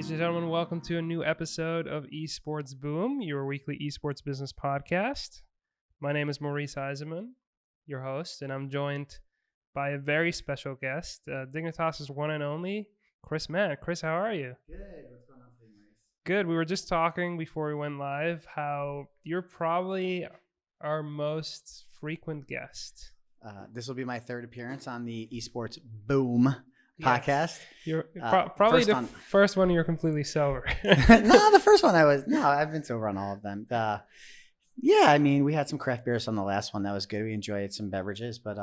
Ladies and gentlemen, welcome to a new episode of Esports B.O.O.M, your weekly esports business podcast. My name is Maurice Eisenman, your host, and I'm joined by a very special guest, Dignitas' one and only Chris Mann. Chris, how are you? Good. What's going on for you, Maurice? Good. We were just talking before we went live how you're probably our most frequent guest. This will be my third appearance on the Esports B.O.O.M podcast. You're probably the first one you're completely sober. No, the first one I've been sober on all of them. I mean, we had some craft beers on the last one. That was good. We enjoyed some beverages, but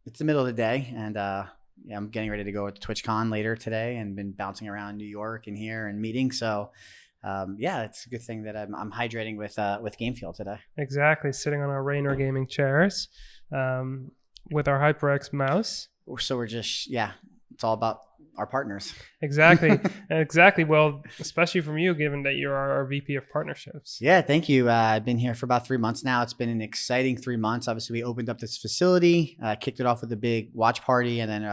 it's the middle of the day, and I'm getting ready to go to TwitchCon later today and been bouncing around New York and here and meetings. So it's a good thing that I'm hydrating with Game Fuel today. Exactly. Sitting on our Rainer gaming chairs with our HyperX mouse. So we're just, it's all about our partners. Exactly. Exactly. Well, especially from you, given that you're our VP of partnerships. Yeah, thank you. I've been here for about 3 months now. It's been an exciting 3 months. Obviously, we opened up this facility, kicked it off with a big watch party, and then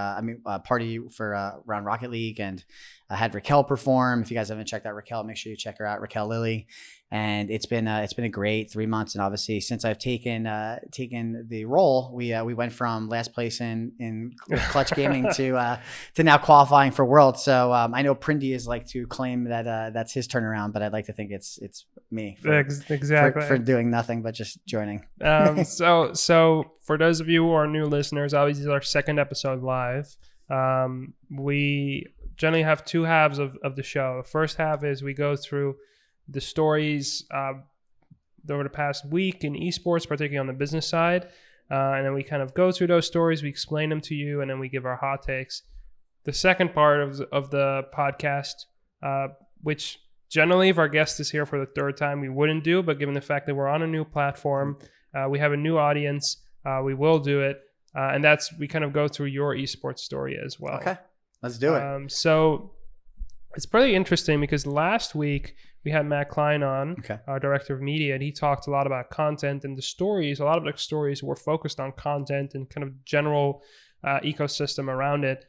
a party for around Rocket League, and I had Raquel perform. If you guys haven't checked out Raquel, make sure you check her out, Raquel Lilly. And it's been a great 3 months. And obviously, since I've taken the role, we went from last place in Clutch Gaming to now qualifying for Worlds. So I know Prindy is like to claim that that's his turnaround, but I'd like to think it's me for doing nothing but just joining. So for those of you who are new listeners, obviously this is our second episode live. We generally have two halves of the show. The first half is we go through the stories over the past week in esports, particularly on the business side. And then we kind of go through those stories, we explain them to you, and then we give our hot takes. The second part of the podcast, which generally if our guest is here for the third time, we wouldn't do, but given the fact that we're on a new platform, we have a new audience, we will do it. And we kind of go through your esports story as well. Okay, let's do it. So it's pretty interesting because last week we had Matt Klein on, our director of media, and he talked a lot about content and the stories. A lot of the stories were focused on content and kind of general ecosystem around it.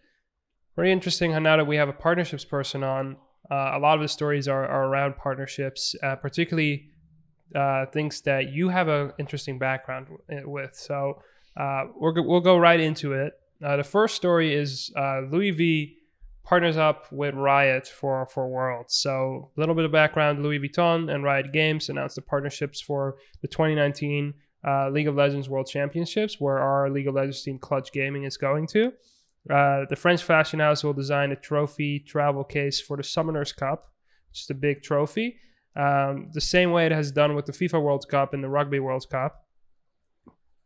Very interesting how now that we have a partnerships person on, a lot of the stories are around partnerships, particularly things that you have an interesting background with. So we'll go right into it. The first story is Louis V partners up with Riot for Worlds. So a little bit of background, Louis Vuitton and Riot Games announced the partnerships for the 2019 League of Legends World Championships, where our League of Legends team Clutch Gaming is going to. The French fashion house will design a trophy travel case for the Summoners Cup, which is a big trophy, the same way it has done with the FIFA World Cup and the Rugby World Cup.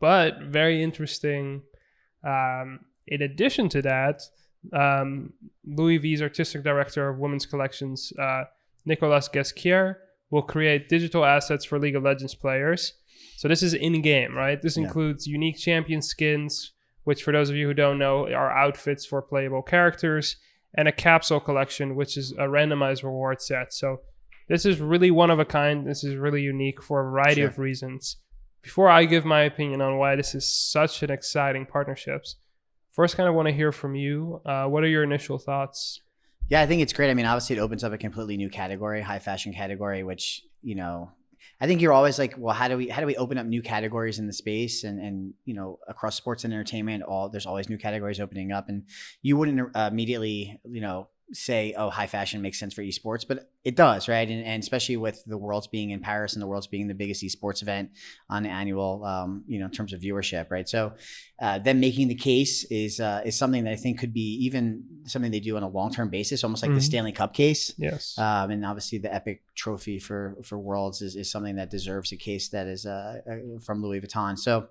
But very interesting, in addition to that, Louis V's artistic director of women's collections, Nicolas Gasquier, will create digital assets for League of Legends players. So this is in-game, right? This includes unique champion skins, which for those of you who don't know are outfits for playable characters, and a capsule collection, which is a randomized reward set. So this is really one of a kind. This is really unique for a variety of reasons. Before I give my opinion on why this is such an exciting partnerships, first, kind of want to hear from you. What are your initial thoughts? Yeah, I think it's great. I mean, obviously it opens up a completely new category, high fashion category, which, I think you're always like, well, how do we open up new categories in the space? And across sports and entertainment, there's always new categories opening up, and you wouldn't immediately, say, oh, high fashion makes sense for esports, but it does, right? And especially with the Worlds being in Paris and the Worlds being the biggest esports event on the annual, in terms of viewership, right? So them making the case is something that I think could be even something they do on a long-term basis, almost like the Stanley Cup case. Yes. And obviously the Epic trophy for Worlds is something that deserves a case that is from Louis Vuitton. So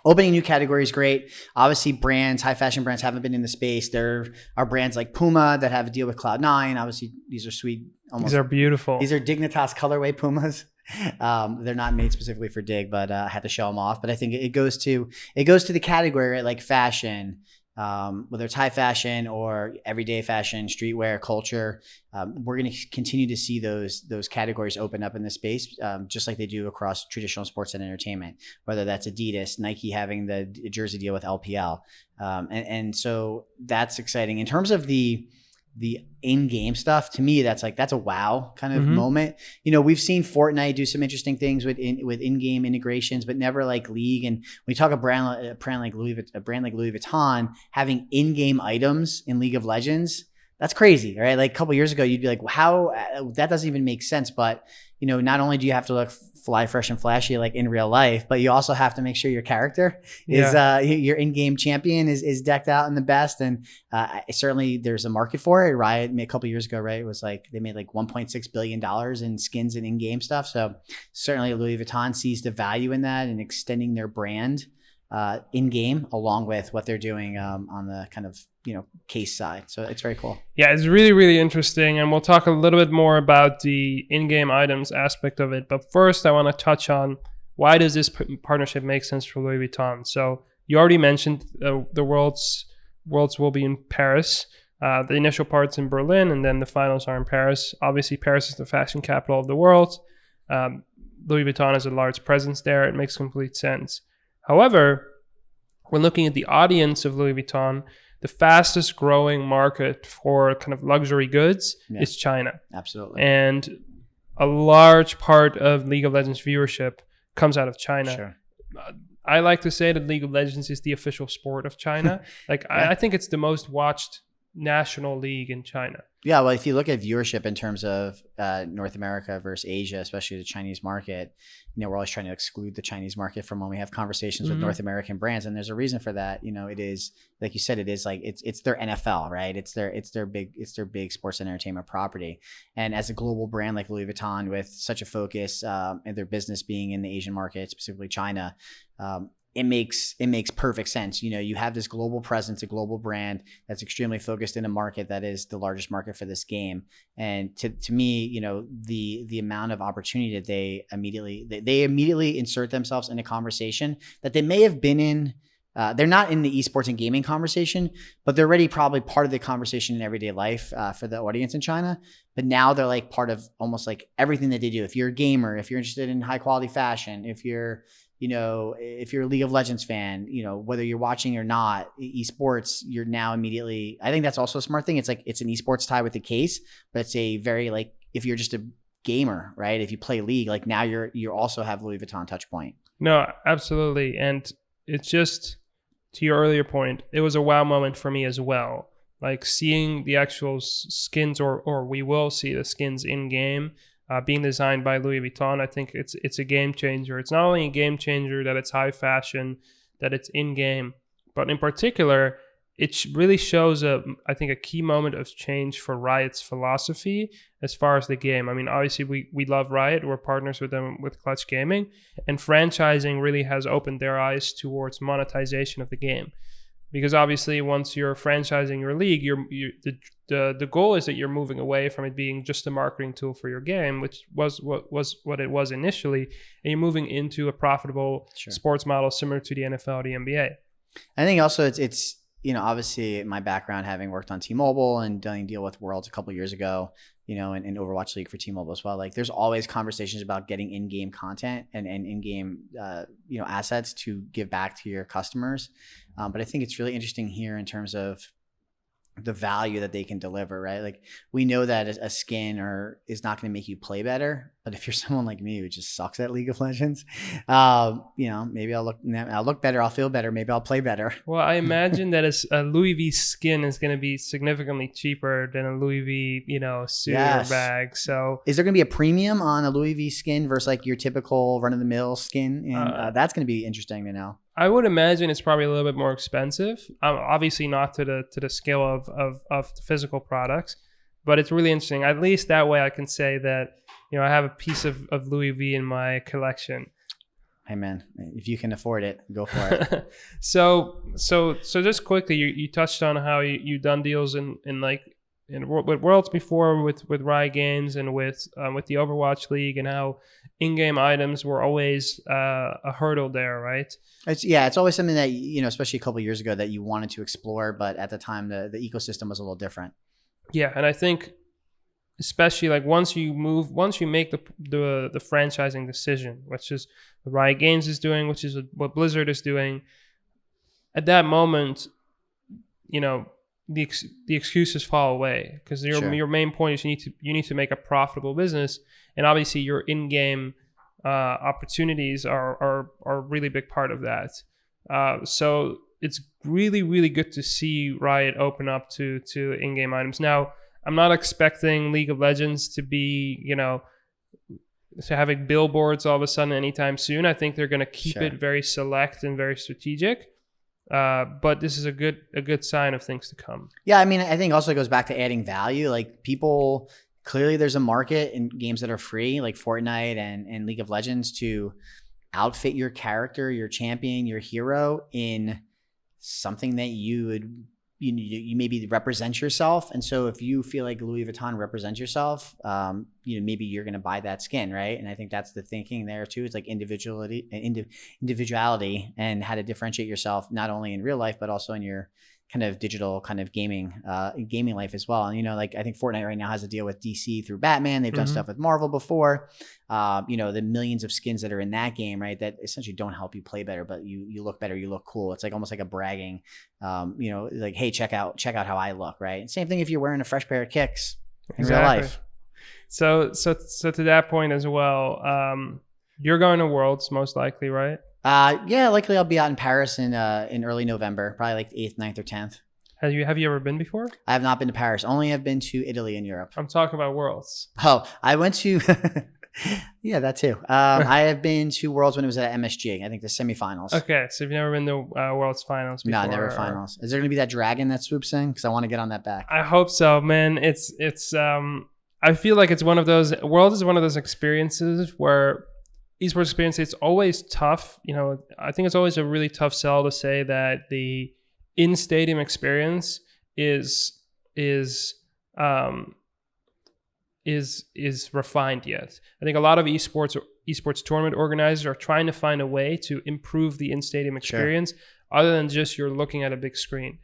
opening new categories, great. Obviously, high fashion brands haven't been in the space. There are brands like Puma that have a deal with Cloud9. Obviously, these are sweet. These are beautiful. These are Dignitas colorway Pumas. They're not made specifically for Dig, but I had to show them off. But I think it goes to the category, right? Like fashion, whether it's high fashion or everyday fashion, streetwear, culture. We're going to continue to see those categories open up in the space, just like they do across traditional sports and entertainment, whether that's Adidas, Nike having the jersey deal with LPL. And so that's exciting. In terms of the the in-game stuff, to me, that's a wow kind of moment. We've seen Fortnite do some interesting things with in-game integrations, but never like League. And when you talk a brand like Louis Vuitton having in-game items in League of Legends, that's crazy, right? Like a couple years ago, you'd be like, how that doesn't even make sense. But not only do you have to look fly fresh and flashy like in real life, but you also have to make sure your character is your in-game champion is decked out in the best. And certainly there's a market for it. Riot a couple years ago, right? It was like they made like $1.6 billion in skins and in-game stuff. So certainly Louis Vuitton sees the value in that and extending their brand in game, along with what they're doing on the kind of case side. So it's very cool. Yeah, it's really, really interesting, and we'll talk a little bit more about the in-game items aspect of it. But first, I want to touch on why does this partnership make sense for Louis Vuitton. So you already mentioned the Worlds will be in Paris. The initial part's in Berlin, and then the finals are in Paris. Obviously, Paris is the fashion capital of the world. Louis Vuitton has a large presence there. It makes complete sense. However, when looking at the audience of Louis Vuitton, the fastest growing market for kind of luxury goods is China. Absolutely. And a large part of League of Legends viewership comes out of China. Sure. I like to say that League of Legends is the official sport of China. I think it's the most watched national league in China. Yeah, well, if you look at viewership in terms of North America versus Asia, especially the Chinese market, we're always trying to exclude the Chinese market from when we have conversations with North American brands, and there's a reason for that. It is, like you said, it is like it's their NFL, right? It's their big sports and entertainment property. And as a global brand like Louis Vuitton, with such a focus and their business being in the Asian market, specifically China, it makes perfect sense. You have this global presence, a global brand that's extremely focused in a market that is the largest market for this game. And to me, the amount of opportunity that they immediately insert themselves in a conversation that they may have been in. They're not in the esports and gaming conversation, but they're already probably part of the conversation in everyday life for the audience in China. But now they're like part of almost like everything that they do. If you're a gamer, if you're interested in high quality fashion, if you're if you're a League of Legends fan, whether you're watching or not, esports, you're now immediately, I think that's also a smart thing. It's like, it's an esports tie with the case, but it's a very like, if you're just a gamer, right? If you play League, like now you also have Louis Vuitton touch point. No, absolutely. And it's just, to your earlier point, it was a wow moment for me as well. Like seeing the actual skins, or we will see the skins in game, being designed by Louis Vuitton. I think it's a game changer. It's not only a game changer that it's high fashion, that it's in game, but in particular, it really shows I think a key moment of change for Riot's philosophy as far as the game. I mean, obviously we love Riot. We're partners with them with Clutch Gaming, and franchising really has opened their eyes towards monetization of the game. Because obviously, once you're franchising your league, the goal is that you're moving away from it being just a marketing tool for your game, which was what it was initially, and you're moving into a profitable sports model similar to the NFL or the NBA. I think also it's obviously my background, having worked on T-Mobile and done a deal with Worlds a couple of years ago, and Overwatch League for T-Mobile as well. Like there's always conversations about getting in-game content and in-game, assets to give back to your customers. But I think it's really interesting here in terms of the value that they can deliver, right? Like we know that a skin is not going to make you play better, but if you're someone like me who just sucks at League of Legends, maybe I'll look better, I'll feel better, maybe I'll play better. Well, I imagine that a Louis V skin is going to be significantly cheaper than a Louis V, suit or bag. So is there going to be a premium on a Louis V skin versus like your typical run of the mill skin? And that's going to be interesting to know. I would imagine it's probably a little bit more expensive. Obviously not to the scale of the physical products, but it's really interesting. At least that way I can say that, I have a piece of Louis V in my collection. Hey man, if you can afford it, go for it. So just quickly, you touched on how you've done deals with Worlds before, with Riot Games and with the Overwatch League, and how in-game items were always a hurdle there, right? It's always something that, especially a couple of years ago, that you wanted to explore, but at the time the ecosystem was a little different. Yeah, and I think especially like once you make the franchising decision, which is what Riot Games is doing, which is what Blizzard is doing, at that moment, the excuses fall away, because your main point is you need to make a profitable business, and obviously your in-game opportunities are a really big part of that. So it's really, really good to see Riot open up to in-game items. Now, I'm not expecting League of Legends to be, to having billboards all of a sudden anytime soon. I think they're going to keep it very select and very strategic. But this is a good sign of things to come. Yeah, I mean, I think also it goes back to adding value. Like, people, clearly there's a market in games that are free, like Fortnite and League of Legends, to outfit your character, your champion, your hero in something that you maybe represent yourself. And so if you feel like Louis Vuitton represents yourself, maybe you're going to buy that skin, right? And I think that's the thinking there too. It's like individuality and how to differentiate yourself, not only in real life, but also in your kind of digital kind of gaming life as well. And, I think Fortnite right now has a deal with DC through Batman. They've done stuff with Marvel before. The millions of skins that are in that game, right, that essentially don't help you play better, but you look better, you look cool. It's like almost like a bragging, like, hey, check out how I look, right? And same thing if you're wearing a fresh pair of kicks in real life. So to that point as well, you're going to Worlds most likely, right? Likely I'll be out in Paris in early November, probably like the 8th, 9th, or 10th. Have you ever been before? I have not been to Paris. Only have been to Italy and Europe. I'm talking about Worlds. Oh, I went to yeah, that too. I have been to Worlds when it was at MSG. I think the semifinals. Okay, so you've never been to Worlds finals before? No, never finals. Is there going to be that dragon that swoops in? Because I want to get on that back. I hope so, man. It's I feel like it's one of those, Worlds is one of those experiences where esports experience, it's always tough. I think it's always a really tough sell to say that the in-stadium experience is refined yet. I think a lot of esports tournament organizers are trying to find a way to improve the in-stadium experience other than just you're looking at a big screen.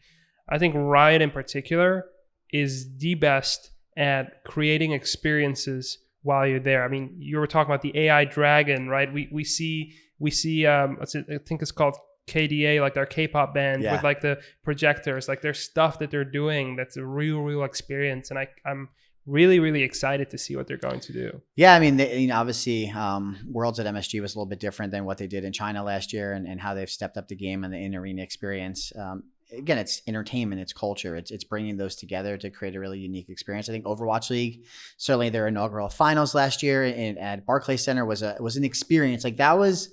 I think Riot in particular is the best at creating experiences while you're there. I mean, you were talking about the AI dragon, right? We see I think it's called KDA, like their K-pop band with like the projectors. Like, there's stuff that they're doing that's a real experience, and I'm really, really excited to see what they're going to do. Yeah, I mean, obviously, Worlds at MSG was a little bit different than what they did in China last year, and how they've stepped up the game and the in-arena experience. Again, it's entertainment, it's culture, it's bringing those together to create a really unique experience. I think Overwatch League, certainly their inaugural finals last year at Barclays Center was an experience. Like, that was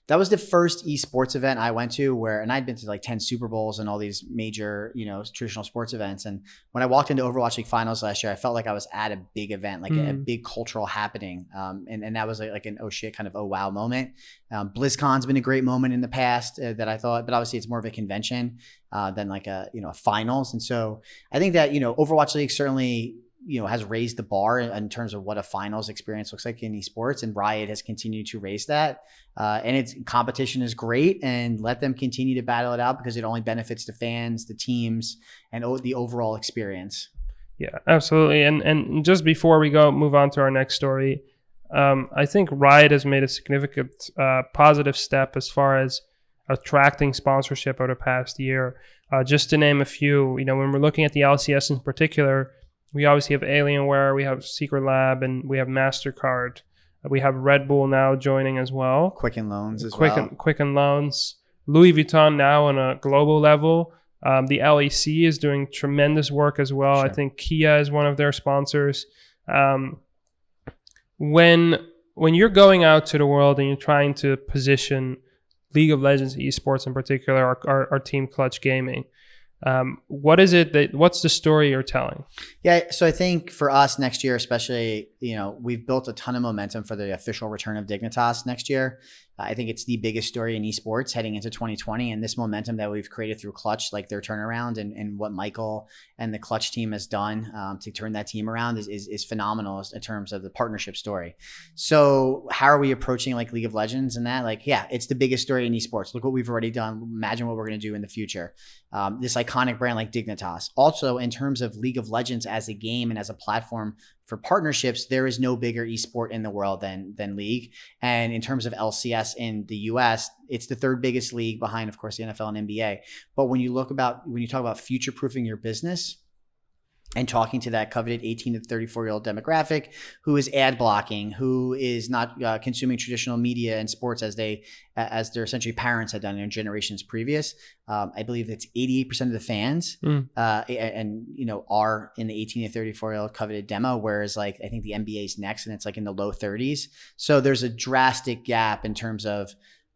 the first esports event I went to and I'd been to like 10 Super Bowls and all these major, traditional sports events. And when I walked into Overwatch League finals last year, I felt like I was at a big event, like a big cultural happening. And that was like an oh shit kind of oh wow moment. BlizzCon's been a great moment in the past that I thought, but obviously it's more of a convention than like a finals. And so I think that, Overwatch League certainly has raised the bar in terms of what a finals experience looks like in esports, and Riot has continued to raise that. And its competition is great, and let them continue to battle it out, because it only benefits the fans, the teams, and the overall experience. Yeah, absolutely. And just before we move on to our next story, I think Riot has made a significant positive step as far as attracting sponsorship over the past year. Just to name a few, when we're looking at the LCS in particular, we obviously have Alienware, we have Secret Lab, and we have MasterCard. We have Red Bull now joining as well. Quicken Loans as well. Quicken Loans. Louis Vuitton now on a global level. The LEC is doing tremendous work as well. Sure. I think Kia is one of their sponsors. When you're going out to the world and you're trying to position League of Legends esports in particular, our team Clutch Gaming, what's the story you're telling? Yeah, so I think for us next year, especially, we've built a ton of momentum for the official return of Dignitas next year. I think it's the biggest story in esports heading into 2020, and this momentum that we've created through Clutch, like their turnaround and what Michael and the Clutch team has done to turn that team around is phenomenal in terms of the partnership story. So how are we approaching like League of Legends and that? Like, yeah, it's the biggest story in esports. Look what we've already done. Imagine what we're going to do in the future. This iconic brand like Dignitas. Also, in terms of League of Legends as a game and as a platform partnerships, there is no bigger esport in the world than League. And in terms of LCS in the US, it's the third biggest league behind, of course, the NFL and NBA. But when you talk about future proofing your business, and talking to that coveted 18 to 34-year-old demographic who is ad blocking, who is not consuming traditional media and sports as their essentially parents had done in generations previous. I believe it's 88% of the fans are in the 18 to 34-year-old coveted demo, whereas I think the NBA is next and it's in the low 30s. So there's a drastic gap in terms of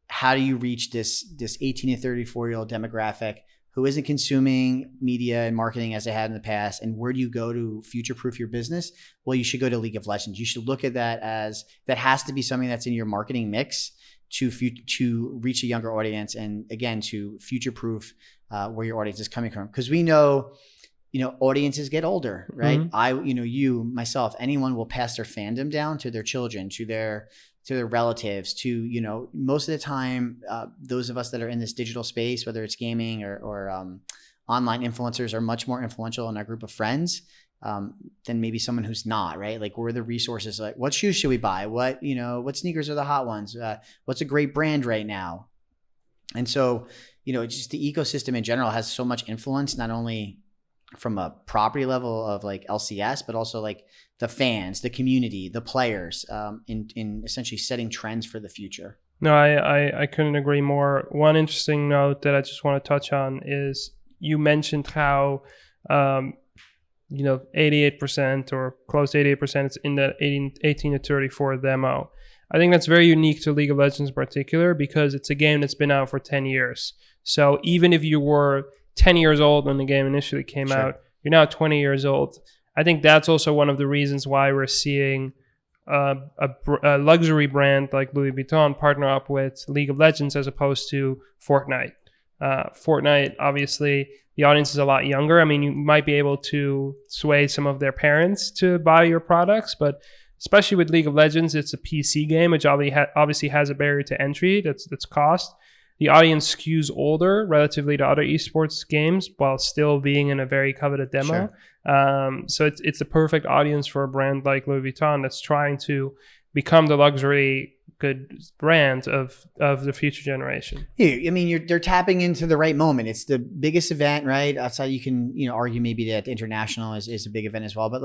how do you reach this 18 to 34-year-old demographic who isn't consuming media and marketing as they had in the past, and where do you go to future-proof your business? Well, you should go to League of Legends. You should look at that as that has to be something that's in your marketing mix to reach a younger audience, and again to future-proof where your audience is coming from. Because we know, audiences get older, right? Mm-hmm. You, myself, anyone will pass their fandom down to their children, to their relatives, to, most of the time, those of us that are in this digital space, whether it's gaming or online influencers, are much more influential in our group of friends than maybe someone who's not, right? We're the resources, what shoes should we buy? What sneakers are the hot ones? What's a great brand right now? And so, it's just the ecosystem in general has so much influence, not only from a property level of LCS, but also the fans, the community, the players, in essentially setting trends for the future. No, I couldn't agree more. One interesting note that I just want to touch on is you mentioned how 88% or close to 88% is in the 18 to 34 demo. I think that's very unique to League of Legends in particular because it's a game that's been out for 10 years. So even if you were 10 years old when the game initially came out, you're now 20 years old. I think that's also one of the reasons why we're seeing a luxury brand like Louis Vuitton partner up with League of Legends as opposed to Fortnite. Fortnite, obviously, the audience is a lot younger. I mean, you might be able to sway some of their parents to buy your products, but especially with League of Legends, it's a PC game, which obviously has a barrier to entry. That's cost. The audience skews older relatively to other esports games while still being in a very coveted demo. So it's the perfect audience for a brand like Louis Vuitton that's trying to become the luxury good brand of the future generation. Yeah, I mean, they're tapping into the right moment. It's the biggest event, right? Outside, you can argue maybe that international is a big event as well, but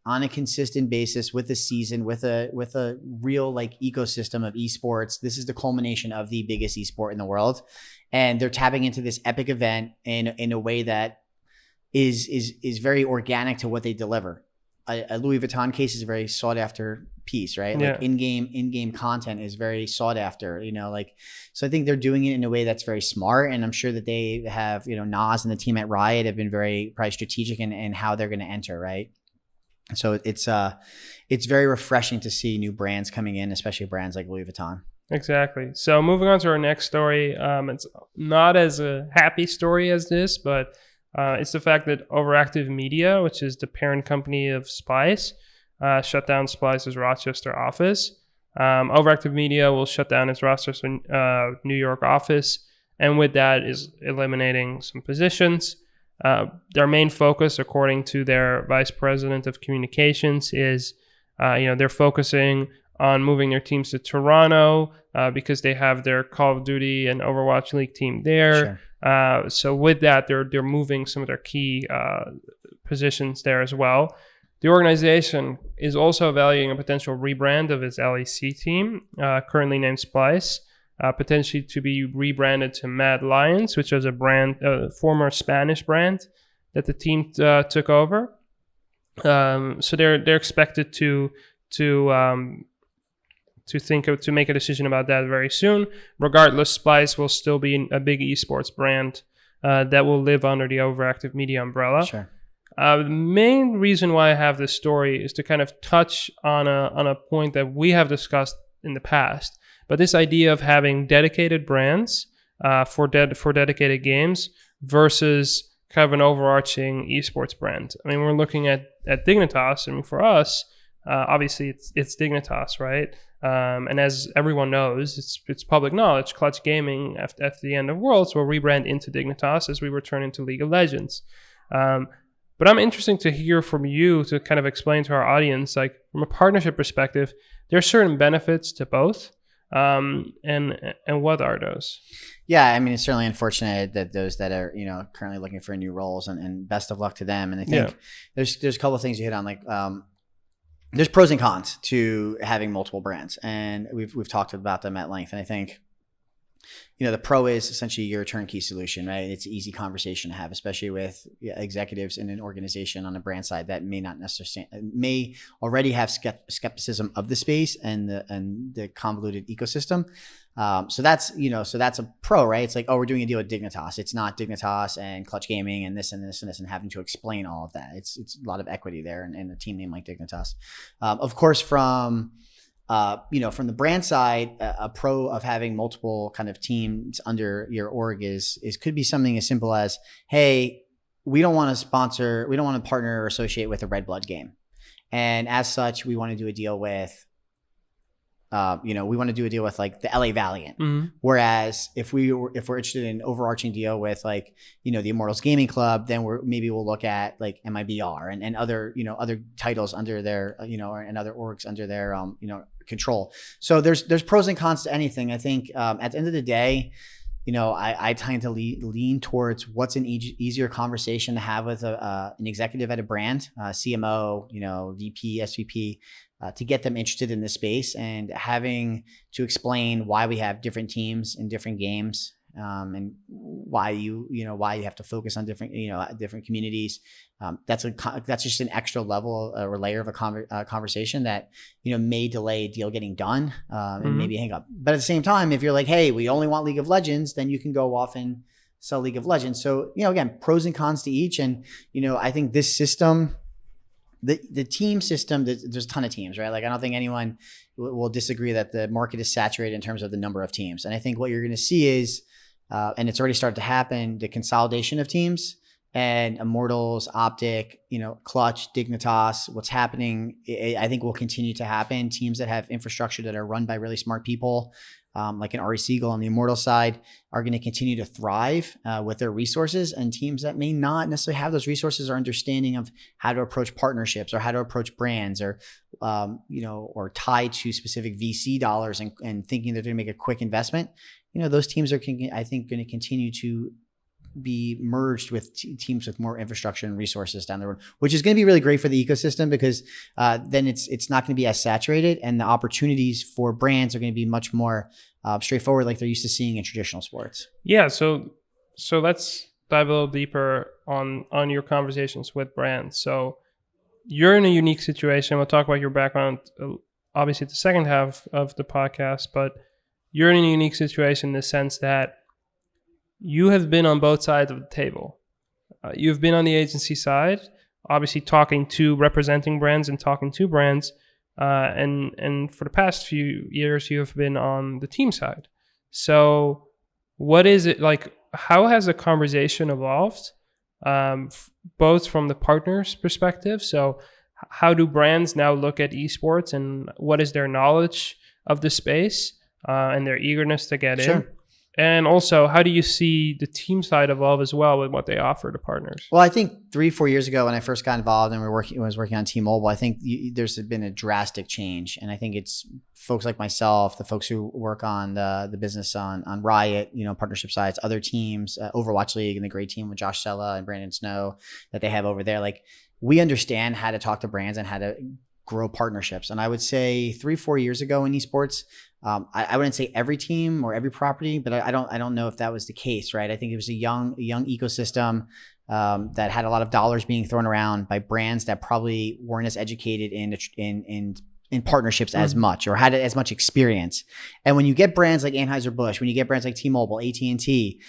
on a consistent basis with a season, with a real ecosystem of esports, this is the culmination of the biggest esport in the world, and they're tapping into this epic event in a way that is very organic to what they deliver. A Louis Vuitton case is a very sought after piece, right? Yeah. In-game content is very sought after, so I think they're doing it in a way that's very smart. And I'm sure that they have, Nas and the team at Riot have been very probably strategic in how they're going to enter, right? So it's very refreshing to see new brands coming in, especially brands like Louis Vuitton. Exactly. So moving on to our next story, it's not as a happy story as this, but it's the fact that Overactive Media, which is the parent company of Splice, shut down Splice's Rochester office. Overactive Media will shut down its Rochester, New York office, and with that is eliminating some positions. Their main focus, according to their vice president of communications, is they're focusing on moving their teams to Toronto because they have their Call of Duty and Overwatch League team there. Sure. So with that, they're moving some of their key positions there as well. The organization is also evaluating a potential rebrand of its LEC team, currently named Splice, potentially to be rebranded to Mad Lions, which was a former Spanish brand that the team took over. So they're expected to make a decision about that very soon. Regardless, Splice will still be a big esports brand that will live under the Overactive Media umbrella. Sure. The main reason why I have this story is to kind of touch on a point that we have discussed in the past, but this idea of having dedicated brands for dedicated games versus kind of an overarching esports brand. I mean, we're looking at Dignitas. I mean, for us, obviously it's Dignitas, right? And as everyone knows, it's public knowledge. Clutch Gaming, after the end of Worlds, will rebrand into Dignitas as we return into League of Legends. But I'm interested to hear from you to kind of explain to our audience, like from a partnership perspective, there are certain benefits to both. And what are those? Yeah, I mean, it's certainly unfortunate that those that are, currently looking for new roles, and best of luck to them. And I think there's a couple of things you hit on, like there's pros and cons to having multiple brands, and we've talked about them at length. And I think, the pro is essentially your turnkey solution, right? It's an easy conversation to have, especially with executives in an organization on a brand side that may already have skepticism of the space and the convoluted ecosystem. So that's a pro, right? It's like, oh, we're doing a deal with Dignitas. It's not Dignitas and Clutch Gaming and this and this and this and having to explain all of that. It's a lot of equity there in a team name like Dignitas. Of course, from the brand side, a pro of having multiple kind of teams under your org is could be something as simple as, hey, we don't want to partner or associate with a Red Blood game. And as such, we want to do a deal with, like the LA Valiant. Mm-hmm. Whereas if we're interested in an overarching deal with like, the Immortals Gaming Club, then we'll look at like MIBR and other, other titles under their, and other orgs under their, control. So there's pros and cons to anything. I think at the end of the day, I tend to lean towards what's an easier conversation to have with an executive at a brand, CMO, VP, SVP, to get them interested in this space, and having to explain why we have different teams in different games, and why you have to focus on different communities. That's just an extra level or layer of a conversation that may delay a deal getting done, and maybe hang up. But at the same time, if you're like, hey, we only want League of Legends, then you can go off and sell League of Legends. So again, pros and cons to each, and I think this system. The team system, there's a ton of teams, right? Like I don't think anyone will disagree that the market is saturated in terms of the number of teams. And I think what you're going to see is, and it's already started to happen, the consolidation of teams, and Immortals, Optic, Clutch, Dignitas, what's happening, I think will continue to happen. Teams that have infrastructure that are run by really smart people, like an Ari Siegel on the Immortal side, are going to continue to thrive with their resources, and teams that may not necessarily have those resources or understanding of how to approach partnerships or how to approach brands, or or tie to specific VC dollars and thinking they're going to make a quick investment. Those teams are, I think, going to continue to be merged with teams with more infrastructure and resources down the road, which is going to be really great for the ecosystem, because then it's not going to be as saturated, and the opportunities for brands are going to be much more straightforward, like they're used to seeing in traditional sports. Yeah. So let's dive a little deeper on your conversations with brands. So you're in a unique situation. We'll talk about your background, obviously, at the second half of the podcast, but you're in a unique situation in the sense that you have been on both sides of the table. You've been on the agency side, obviously representing brands and talking to brands. And for the past few years, you have been on the team side. So what is it like? How has the conversation evolved, both from the partner's perspective? So how do brands now look at esports, and what is their knowledge of the space and their eagerness to get in? And also, how do you see the team side evolve as well with what they offer to partners? Well, I think 3-4 years ago when I first got involved and was working on T-Mobile, I think there's been a drastic change. And I think it's folks like myself, the folks who work on the business on Riot, partnership sides, other teams, Overwatch League, and the great team with Josh Sella and Brandon Snow that they have over there. Like, we understand how to talk to brands and how to grow partnerships. And I would say 3-4 years ago in esports, I wouldn't say every team or every property, but I don't know if that was the case, right? I think it was a young ecosystem that had a lot of dollars being thrown around by brands that probably weren't as educated in partnerships as much, or had as much experience. And when you get brands like Anheuser-Busch, when you get brands like T-Mobile, AT&T,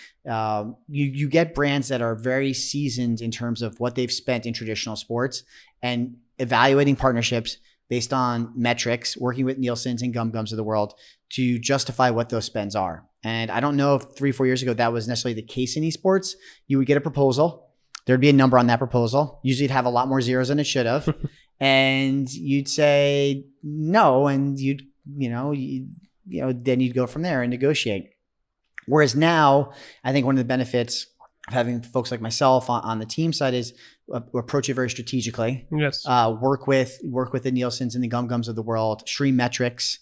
you get brands that are very seasoned in terms of what they've spent in traditional sports, and evaluating partnerships based on metrics, working with Nielsen's and Gum-Gums of the world to justify what those spends are. And I don't know if 3-4 years ago that was necessarily the case in esports. You would get a proposal. There'd be a number on that proposal. Usually it'd have a lot more zeros than it should have. And you'd say no, and then you'd go from there and negotiate. Whereas now, I think one of the benefits of having folks like myself on the team side is approach it very strategically. Yes. Work with the Nielsen's and the Gum of the world, stream metrics,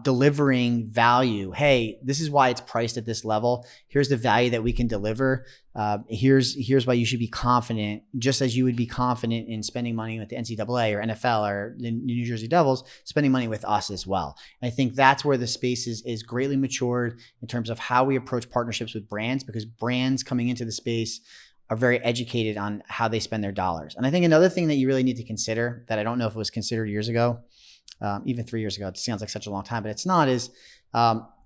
delivering value. Hey, this is why it's priced at this level. Here's the value that we can deliver. Here's why you should be confident, just as you would be confident in spending money with the NCAA or NFL or the New Jersey Devils, spending money with us as well. And I think that's where the space is greatly matured in terms of how we approach partnerships with brands, because brands coming into the space are very educated on how they spend their dollars. And I think another thing that you really need to consider that I don't know if it was considered years ago, even 3 years ago, it sounds like such a long time, but it's not, is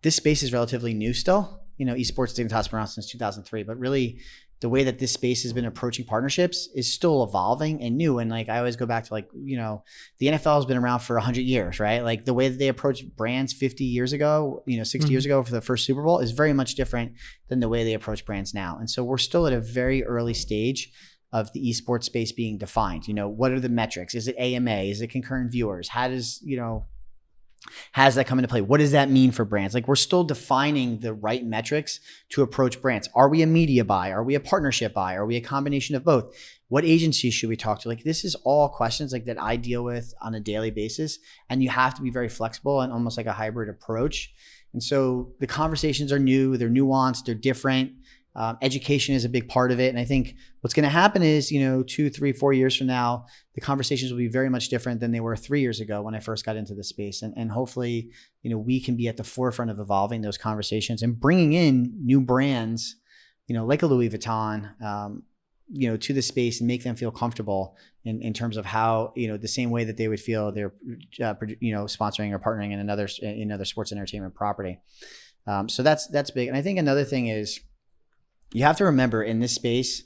this space is relatively new still. Esports Dignitas been around since 2003, but really the way that this space has been approaching partnerships is still evolving and new. And like, I always go back to the NFL has been around for 100 years, right? Like the way that they approach brands 50 years ago, 60 years ago for the first Super Bowl is very much different than the way they approach brands now. And so we're still at a very early stage of the esports space being defined. What are the metrics? Is it AMA? Is it concurrent viewers? How does that come into play? What does that mean for brands? Like, we're still defining the right metrics to approach brands. Are we a media buy? Are we a partnership buy? Are we a combination of both? What agencies should we talk to? Like, this is all questions like that I deal with on a daily basis. And you have to be very flexible and almost like a hybrid approach. And so the conversations are new, they're nuanced, they're different. Education is a big part of it. And I think what's going to happen is, 2, 3, 4 years from now, the conversations will be very much different than they were 3 years ago when I first got into the space. And hopefully, we can be at the forefront of evolving those conversations and bringing in new brands, like a Louis Vuitton, to the space and make them feel comfortable in terms of how, the same way that they would feel they're, sponsoring or partnering in another sports entertainment property. So that's big. And I think another thing is, you have to remember in this space,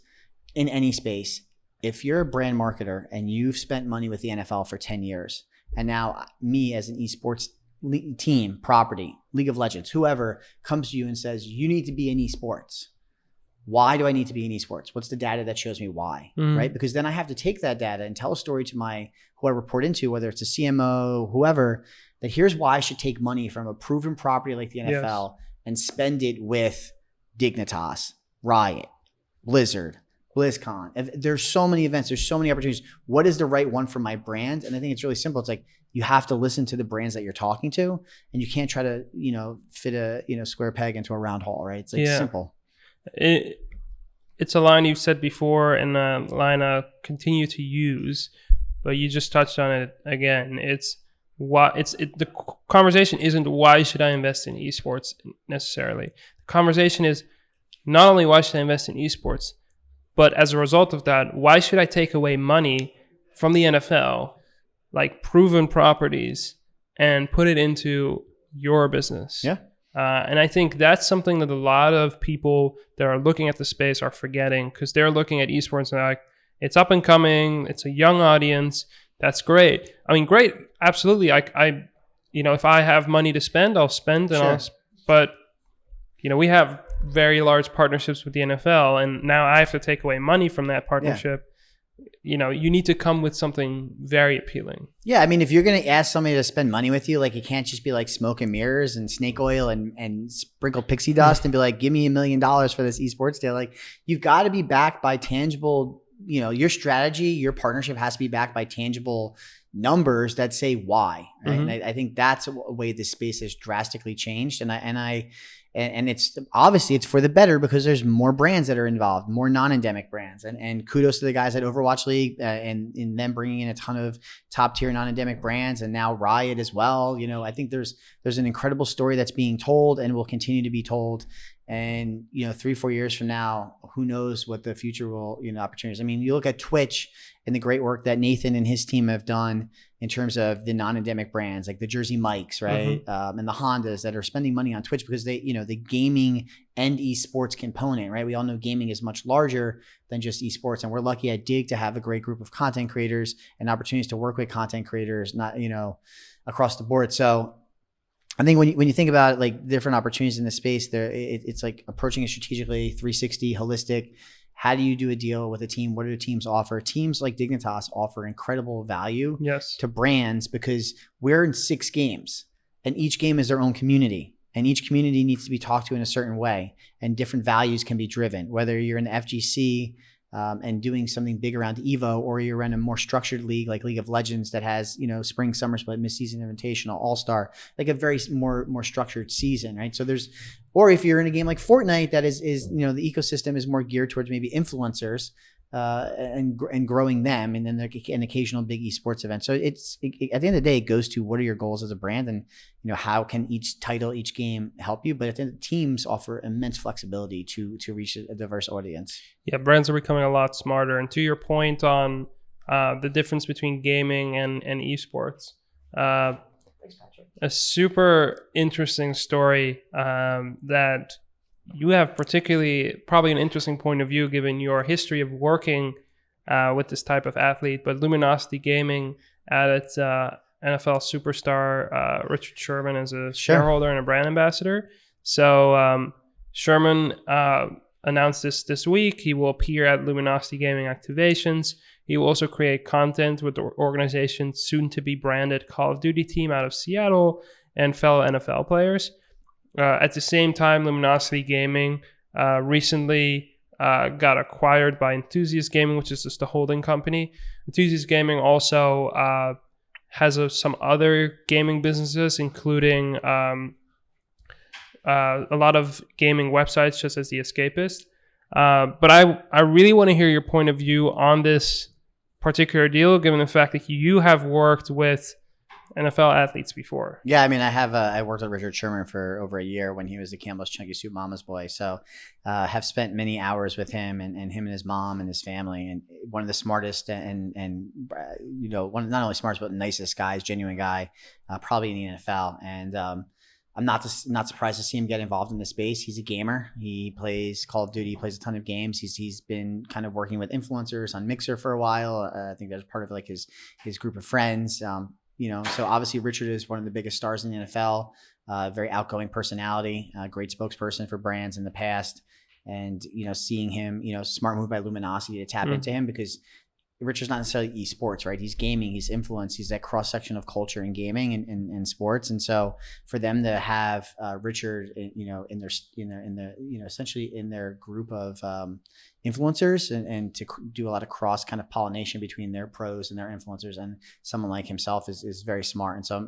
in any space, if you're a brand marketer and you've spent money with the NFL for 10 years, and now me as an esports team, property, League of Legends, whoever comes to you and says, you need to be in esports. Why do I need to be in esports? What's the data that shows me why, right? Because then I have to take that data and tell a story to who I report into, whether it's a CMO, whoever, that here's why I should take money from a proven property like the NFL and spend it with Dignitas, Riot, Blizzard, BlizzCon. There's so many events. There's so many opportunities. What is the right one for my brand? And I think it's really simple. It's like, you have to listen to the brands that you're talking to, and you can't try to, fit a, square peg into a round hole, right? It's like simple. It's a line you've said before and a line I continue to use, but you just touched on it again. It's the conversation isn't why should I invest in esports necessarily. The conversation is not only why should I invest in esports, but as a result of that, why should I take away money from the NFL, like proven properties, and put it into your business? Yeah. And I think that's something that a lot of people that are looking at the space are forgetting, because they're looking at esports and they're like, it's up and coming, it's a young audience, that's great. I mean, great, absolutely. I if I have money to spend, I'll spend, and sure. But we have very large partnerships with the NFL, and now I have to take away money from that partnership. You need to come with something very appealing. Yeah, I mean, if you're going to ask somebody to spend money with you, like, it can't just be like smoke and mirrors and snake oil and sprinkle pixie dust and be like, give me $1 million for this esports deal. Like, you've got to be backed by tangible, your strategy, your partnership has to be backed by tangible numbers that say why. Right? And I think that's a way this space has drastically changed. And it's obviously it's for the better, because there's more brands that are involved, more non-endemic brands, and kudos to the guys at Overwatch League and in them bringing in a ton of top tier non-endemic brands, and now Riot as well. I think there's an incredible story that's being told and will continue to be told. And 3-4 years from now, who knows what the future will opportunities. I mean, you look at Twitch and the great work that Nathan and his team have done in terms of the non-endemic brands like the Jersey Mikes, right? And the Hondas that are spending money on Twitch because they, the gaming and esports component, right? We all know gaming is much larger than just esports, and we're lucky at Dig to have a great group of content creators and opportunities to work with content creators, not across the board. So I think when you think about like different opportunities in the space, it's like approaching it strategically, 360, holistic. How do you do a deal with a team? What do the teams offer? Teams like Dignitas offer incredible value to brands, because we're in 6 games and each game is their own community, and each community needs to be talked to in a certain way, and different values can be driven, whether you're in the FGC and doing something big around Evo, or you're in a more structured league like League of Legends that has, spring, summer split, mid-season invitational, all-star, like a very more structured season, right? So or if you're in a game like Fortnite that is the ecosystem is more geared towards maybe influencers, and growing them, and then an occasional big esports event. So at the end of the day, it goes to what are your goals as a brand, and how can each title, each game help you. But at the end, teams offer immense flexibility to reach a diverse audience. Yeah, brands are becoming a lot smarter. And to your point on the difference between gaming and esports, thanks, Patrick. A super interesting story that you have probably an interesting point of view given your history of working with this type of athlete, but Luminosity Gaming added NFL superstar Richard Sherman as a shareholder and a brand ambassador. So Sherman announced this week. He will appear at Luminosity Gaming activations. He will also create content with the organization's soon-to-be branded Call of Duty team out of Seattle and fellow NFL players. At the same time, Luminosity Gaming recently got acquired by Enthusiast Gaming, which is just a holding company. Enthusiast Gaming also has some other gaming businesses, including a lot of gaming websites, such as The Escapist. But I really want to hear your point of view on this particular deal, given the fact that you have worked with NFL athletes before. Yeah, I mean, I worked with Richard Sherman for over a year when he was the Campbell's Chunky Soup Mama's boy. So have spent many hours with him and him and his mom and his family, and one of the smartest and one not only smartest but nicest guys, genuine guy, probably in the NFL. And I'm not surprised to see him get involved in the space. He's a gamer. He plays Call of Duty. He plays a ton of games. He's been kind of working with influencers on Mixer for a while. I think that's part of like his group of friends. So obviously Richard is one of the biggest stars in the NFL, very outgoing personality, great spokesperson for brands in the past. And, seeing him, smart move by Luminosity to tap into him, because Richard's not necessarily esports, right? He's gaming, he's influence, he's that cross section of culture and gaming and sports. And so for them to have Richard, in their essentially in their group of influencers, and to do a lot of cross kind of pollination between their pros and their influencers and someone like himself is very smart. And so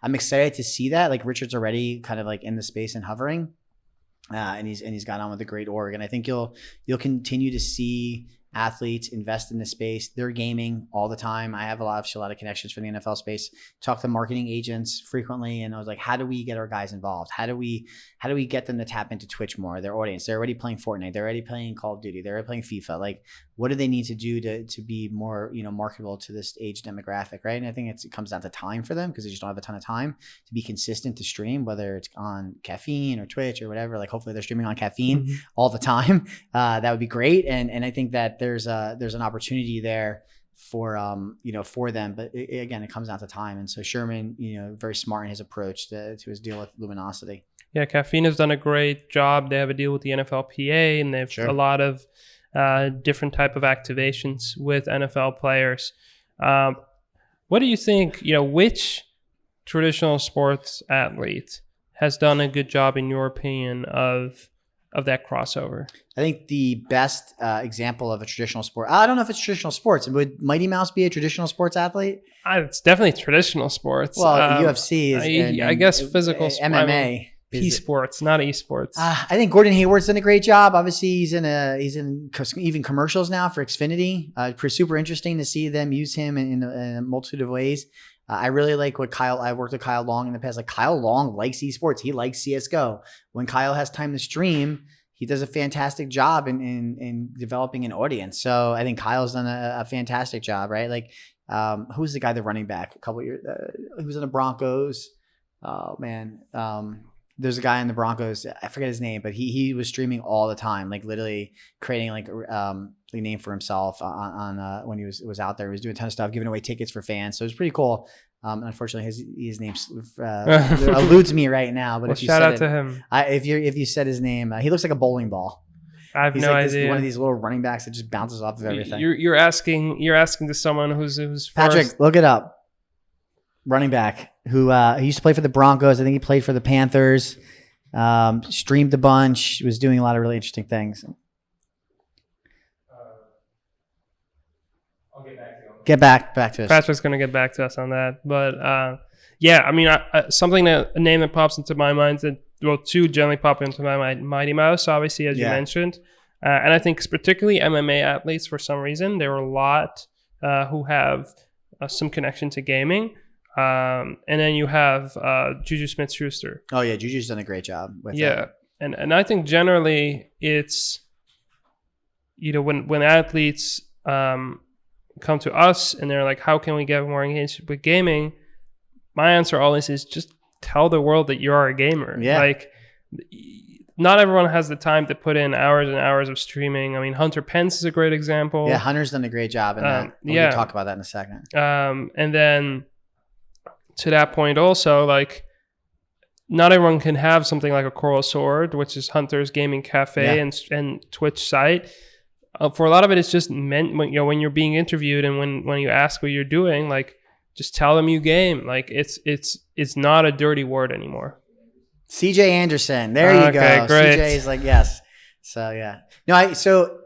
I'm excited to see that. Like, Richard's already kind of like in the space and hovering, and he's got on with a great org. And I think you'll continue to see athletes invest in the space. They're gaming all the time. I have a lot of connections for the NFL space. Talk to marketing agents frequently, and I was like, how do we get our guys involved? How do we get them to tap into Twitch more? Their audience. They're already playing Fortnite. They're already playing Call of Duty. They're already playing FIFA. Like, what do they need to do to be more marketable to this age demographic, right? And I think it comes down to time for them, because they just don't have a ton of time to be consistent to stream, whether it's on Caffeine or Twitch or whatever. Like, hopefully they're streaming on Caffeine all the time. That would be great. And I think that there's an opportunity there for them, but again, it comes down to time. And so Sherman, very smart in his approach to his deal with Luminosity. Yeah, Caffeine has done a great job. They have a deal with the NFLPA, and they have a lot of different type of activations with NFL players. What do you think? Which traditional sports athlete has done a good job, in your opinion, of that crossover? I think the best example of a traditional sport, I don't know if it's traditional sports. Would Mighty Mouse be a traditional sports athlete? It's definitely traditional sports. Well, UFC is, I guess physical MMA. P-sports, not esports. I think Gordon Hayward's done a great job. Obviously, he's in even commercials now for Xfinity. Super interesting to see them use him in a multitude of ways. I really like what I've worked with Kyle Long in the past. Like, Kyle Long likes esports. He likes CSGO. When Kyle has time to stream, he does a fantastic job in developing an audience. So I think Kyle's done a fantastic job, right? Like, who's the guy, the running back, a couple of years, who was in the Broncos? Oh, man. There's a guy in the Broncos, I forget his name, but he was streaming all the time, like literally creating like a name for himself on when he was out there. He was doing a ton of stuff, giving away tickets for fans. So it was pretty cool. Unfortunately, his name eludes me right now. But if you shout out to him. If you said his name, he looks like a bowling ball. I have no idea. One of these little running backs that just bounces off of everything. You're asking to someone who's Patrick. Look it up. Running back who he used to play for the Broncos. I think he played for the Panthers. Streamed a bunch. Was doing a lot of really interesting things. Get back to us. Patrick's going to get back to us on that. But yeah, I mean, a name that pops into my mind, two generally pop into my mind. Mighty Mouse, obviously, as you mentioned. And I think particularly MMA athletes, for some reason, there are a lot who have some connection to gaming. And then you have Juju Smith-Schuster. Oh, yeah. Juju's done a great job with that. Yeah. And I think generally it's, when athletes come to us and they're like, how can we get more engaged with gaming? My answer always is just tell the world that you are a gamer. Yeah. Like, not everyone has the time to put in hours and hours of streaming. I mean, Hunter Pence is a great example. Yeah, Hunter's done a great job in that. We'll talk about that in a second. And then to that point also, like, not everyone can have something like a Coral Sword, which is Hunter's gaming cafe and Twitch site. For a lot of it, it's just meant when you're being interviewed and when you ask what you're doing, like, just tell them you game. Like, it's not a dirty word anymore. CJ Anderson, there you go. Great. CJ is like, yes. So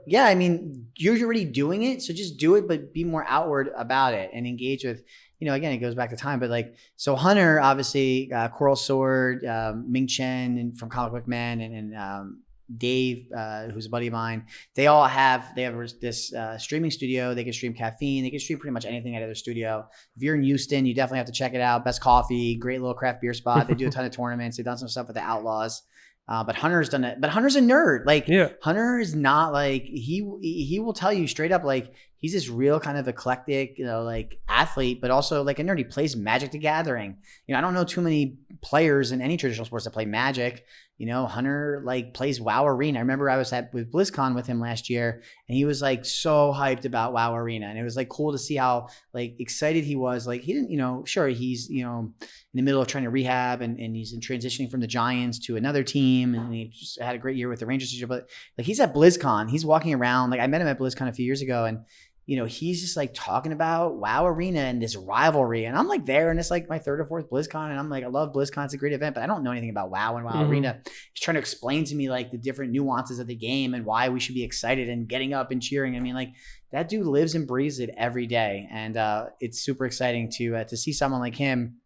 yeah, I mean, you're already doing it, so just do it, but be more outward about it and engage with. Again, it goes back to time, but like, so Hunter, obviously, Coral Sword, Ming Chen and from Comic Book Man, and Dave, who's a buddy of mine, they have this streaming studio. They can stream Caffeine. They can stream pretty much anything out of their studio. If you're in Houston, you definitely have to check it out. Best coffee, great little craft beer spot. They do a ton of tournaments. They've done some stuff with the Outlaws. But Hunter's done it. But Hunter's a nerd. Like, Hunter is not like, he will tell you straight up, like, he's this real kind of eclectic, like, athlete, but also like a nerd. He plays Magic the Gathering. I don't know too many players in any traditional sports that play Magic. Hunter like plays WoW Arena. I remember I was with BlizzCon with him last year, and he was like so hyped about WoW Arena, and it was like cool to see how like excited he was. Like, he didn't, sure, he's in the middle of trying to rehab, and he's in transitioning from the Giants to another team, and he just had a great year with the Rangers. But like, he's at BlizzCon, he's walking around. Like, I met him at BlizzCon a few years ago, and he's just like talking about WoW Arena and this rivalry. And I'm like there, and it's like my third or fourth BlizzCon. And I'm like, I love BlizzCon. It's a great event, but I don't know anything about WoW and WoW Arena. He's trying to explain to me like the different nuances of the game and why we should be excited and getting up and cheering. I mean, like, that dude lives and breathes it every day. And it's super exciting to see someone like him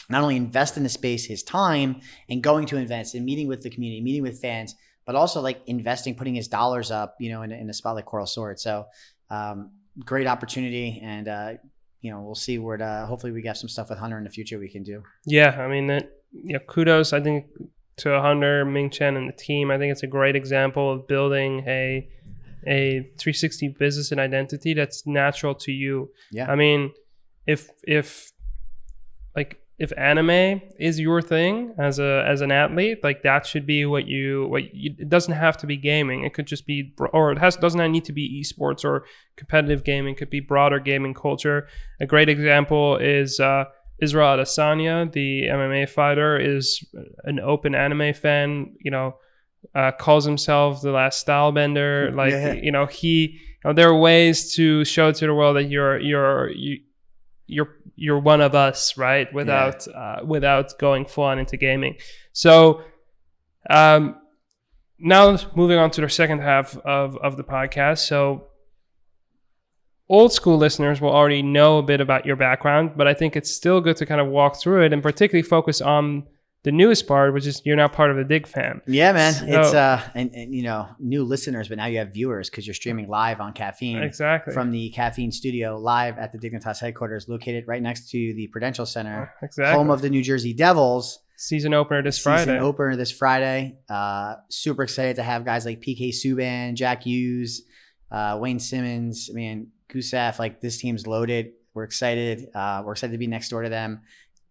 not only invest in the space, his time, and going to events and meeting with the community, meeting with fans, but also like investing, putting his dollars up, in a spot like Coral Sword. So, great opportunity, and we'll see where hopefully we get some stuff with Hunter in the future we can do. Yeah, I mean, kudos, I think, to Hunter, Ming Chen, and the team. I think it's a great example of building a 360 business and identity that's natural to you. Yeah, I mean, if anime is your thing as an athlete, like, that should be what it doesn't have to be gaming. It could just be, or it doesn't need to be esports or competitive gaming. It could be broader gaming culture. A great example is Israel Adesanya, the MMA fighter, is an open anime fan. Calls himself the last stylebender. Like, there are ways to show to the world that you're one of us, right? Without going full on into gaming. So now moving on to the second half of the podcast. So old school listeners will already know a bit about your background, but I think it's still good to kind of walk through it and particularly focus on the newest part, which is you're now part of the Dig fam. Yeah, man. So, it's and new listeners, but now you have viewers because you're streaming live on Caffeine. Exactly. From the Caffeine studio live at the Dignitas headquarters, located right next to the Prudential Center. Exactly. Home of the New Jersey Devils. Season opener this Friday. Super excited to have guys like PK Subban, Jack Hughes, Wayne Simmons, Gusev. Like, this team's loaded. We're excited. We're excited to be next door to them,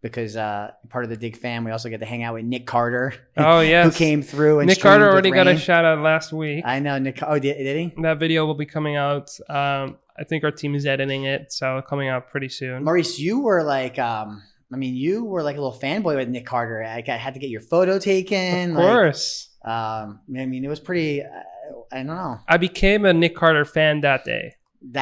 because part of the Dig fam, we also get to hang out with Nick Carter. Oh, yes. Who came through and Nick Carter already got a shout out last week. I know. Nick. Oh, did he? That video will be coming out. I think our team is editing it, so coming out pretty soon. Maurice, you were like, you were like a little fanboy with Nick Carter. I had to get your photo taken. Of course. It was pretty, I don't know. I became a Nick Carter fan that day.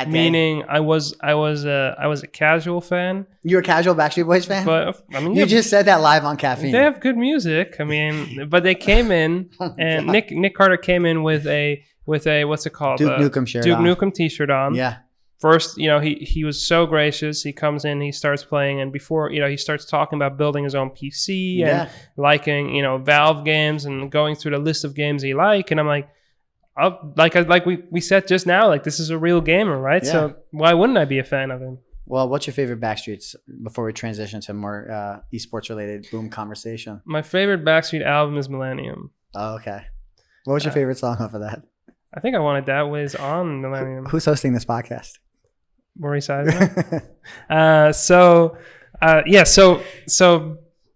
Meaning I was a casual fan. You were a casual Backstreet Boys fan? But you just said that live on Caffeine. They have good music. But they came in and Nick Carter came in with a what's it called? Duke Nukem shirt. Duke Nukem t-shirt on. Yeah. first, he was so gracious. He comes in, he starts playing, and before, he starts talking about building his own PC and liking, Valve games and going through the list of games he and I'm like, like we said just now, like this is a real gamer, right? Yeah. So why wouldn't I be a fan of him? Well, what's your favorite Backstreets before we transition to more esports related boom conversation? My favorite Backstreet album is Millennium. Oh, okay. What was your favorite song off of that? I think I Wanted That was on Millennium. Who's hosting this podcast? Maurice Eisner. So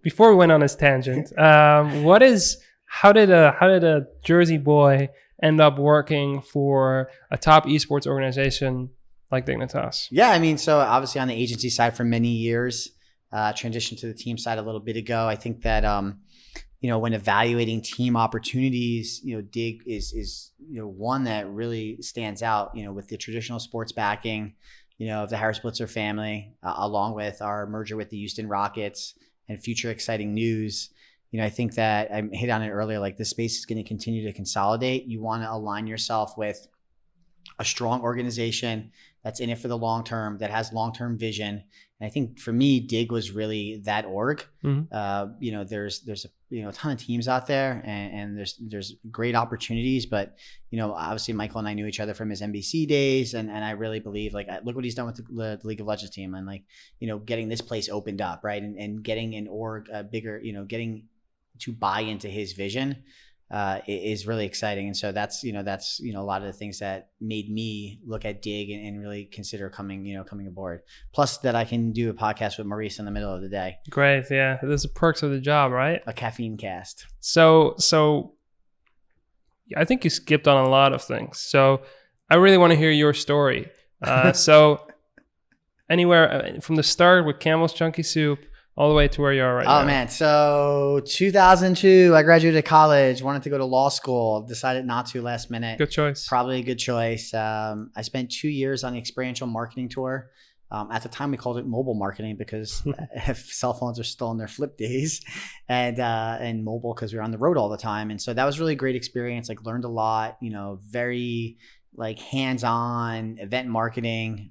before we went on this tangent, how did a Jersey boy end up working for a top esports organization like Dignitas? Yeah, I mean, so obviously on the agency side for many years, transitioned to the team side a little bit ago. I think that when evaluating team opportunities, Dig is one that really stands out. With the traditional sports backing, of the Harris Blitzer family, along with our merger with the Houston Rockets and future exciting news. I think that I hit on it earlier, like this space is going to continue to consolidate. You want to align yourself with a strong organization that's in it for the long term, that has long-term vision. And I think for me, Dig was really that org. Mm-hmm. There's a ton of teams out there, and there's great opportunities. But obviously Michael and I knew each other from his NBC days, and I really believe, like, look what he's done with the League of Legends team, and getting this place opened up, right, and getting an org bigger, getting to buy into his vision is really exciting. And so that's a lot of the things that made me look at Dig and really consider coming aboard. Plus that I can do a podcast with Maurice in the middle of the day. Great. Yeah. There's the perks of the job, right? A caffeine cast. So I think you skipped on a lot of things. So I really want to hear your story. So anywhere from the start with Camel's Chunky Soup all the way to where you are right now. Oh, man. So 2002, I graduated college, wanted to go to law school, decided not to last minute. Good choice. Probably a good choice. I spent 2 years on the experiential marketing tour. At the time, we called it mobile marketing because cell phones are still in their flip days, and mobile because we were on the road all the time. And so that was really a great experience. Learned a lot, very hands-on event marketing,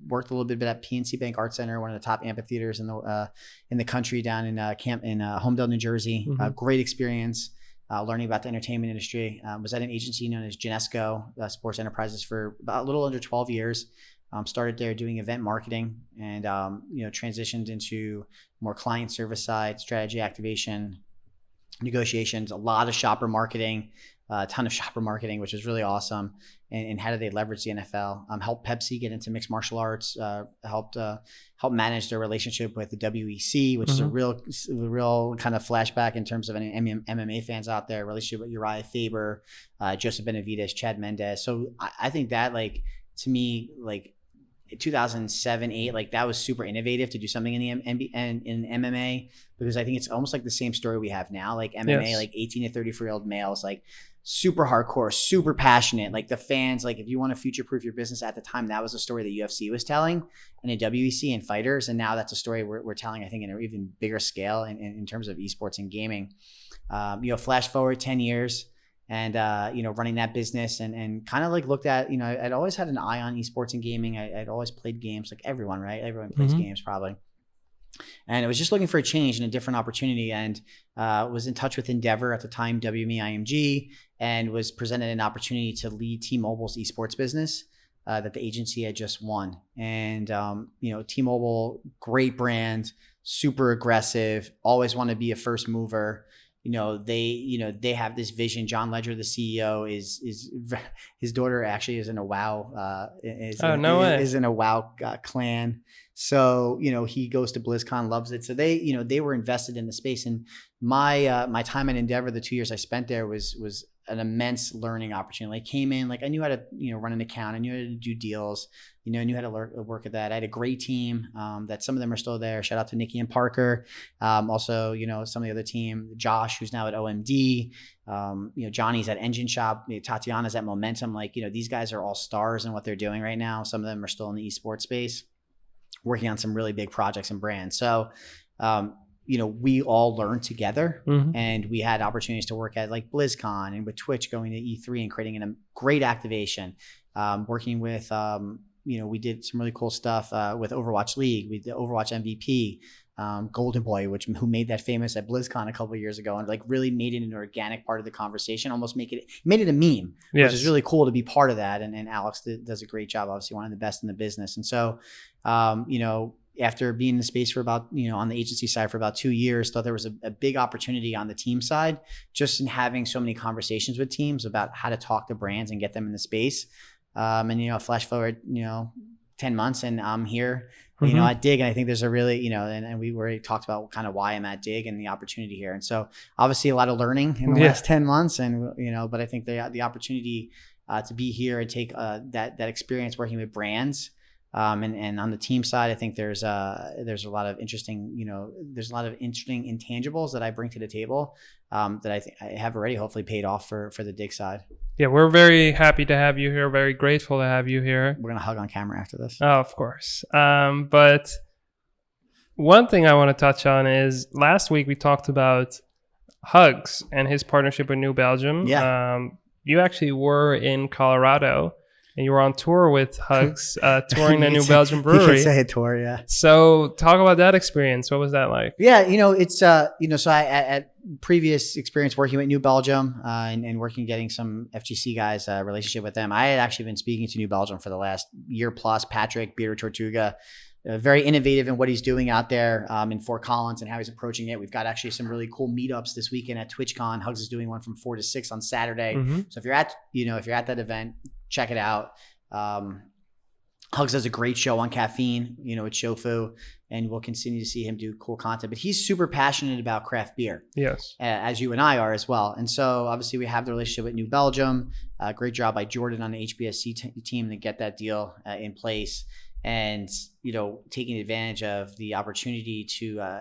worked a little bit at PNC Bank Art Center, one of the top amphitheaters in the country down in Homedale, New Jersey. Mm-hmm. Great experience, learning about the entertainment industry. Was at an agency known as Genesco Sports Enterprises for about a little under 12 years. Started there doing event marketing and, transitioned into more client service side, strategy, activation, negotiations, a lot of shopper marketing, a ton of shopper marketing, which was really awesome. And how do they leverage the NFL? Helped Pepsi get into mixed martial arts. Helped manage their relationship with the WEC, which mm-hmm. is a real kind of flashback in terms of any MMA fans out there. Relationship with Uriah Faber, Joseph Benavidez, Chad Mendez. So I think that, to me, 2007, 2008, that was super innovative to do something in the in MMA, because I think it's almost like the same story we have now. MMA, yes. 18 to 34-year-old males, super hardcore, super passionate. The fans, if you want to future-proof your business at the time, that was a story that UFC was telling, and a WEC and fighters. And now that's a story we're telling, I think, in an even bigger scale in terms of esports and gaming. Flash forward 10 years and, running that business and kind of looked at, I'd always had an eye on esports and gaming. I'd always played games like everyone, right? Everyone plays mm-hmm. games probably. And I was just looking for a change and a different opportunity, and was in touch with Endeavor at the time, WME-IMG, and was presented an opportunity to lead T-Mobile's esports business that the agency had just won. And, T-Mobile, great brand, super aggressive, always want to be a first mover. They have this vision. John Ledger, the CEO, is his daughter actually is in a WoW. Is in a WoW clan. So he goes to BlizzCon, loves it. So they were invested in the space. And my time at Endeavor, the 2 years I spent there was an immense learning opportunity. I came in, I knew how to run an account. I knew how to do deals. I knew how to work at that. I had a great team that some of them are still there. Shout out to Nikki and Parker. Also, some of the other team, Josh, who's now at OMD. Johnny's at Engine Shop. Tatiana's at Momentum. These guys are all stars in what they're doing right now. Some of them are still in the esports space, working on some really big projects and brands. So, we all learned together, mm-hmm. and we had opportunities to work at BlizzCon and with Twitch going to E3 and creating a great activation, working with, we did some really cool stuff with Overwatch League. We did Overwatch MVP, Golden Boy, who made that famous at BlizzCon a couple of years ago, and like really made it an organic part of the conversation, almost made it a meme, which is really cool to be part of that. And Alex does a great job, obviously one of the best in the business. And so, after being in the space for about, on the agency side for about 2 years, thought there was a big opportunity on the team side, just in having so many conversations with teams about how to talk to brands and get them in the space. And, flash forward, 10 months and I'm here, at Dig. And I think there's a really, and we already talked about kind of why I'm at Dig and the opportunity here. And so obviously a lot of learning in the last 10 months and, but I think the opportunity to be here and take that experience working with brands. And on the team side, I think there's a lot of interesting, intangibles that I bring to the table that I think I have already hopefully paid off for the Dig side. Yeah, we're very happy to have you here. Very grateful to have you here. We're going to hug on camera after this. Oh, of course. But one thing I want to touch on is last week we talked about Hugs and his partnership with New Belgium. Yeah. You actually were in Colorado. And you were on tour with Hugs, touring the New Belgium brewery. You can say a tour, yeah. So talk about that experience. What was that like? Yeah, it's, so I, at previous experience working with New Belgium and working, getting some FGC guys, relationship with them. I had actually been speaking to New Belgium for the last year plus. Patrick Beer Tortuga, very innovative in what he's doing out there in Fort Collins and how he's approaching it. We've got actually some really cool meetups this weekend at TwitchCon. Hugs is doing one from 4 to 6 on Saturday. Mm-hmm. So if you're at that event, check it out. Hugs does a great show on Caffeine, with Shofu, and we'll continue to see him do cool content. But he's super passionate about craft beer. Yes. As you and I are as well. And so obviously we have the relationship with New Belgium. Great job by Jordan on the HBSC team to get that deal in place. And, taking advantage of the opportunity to,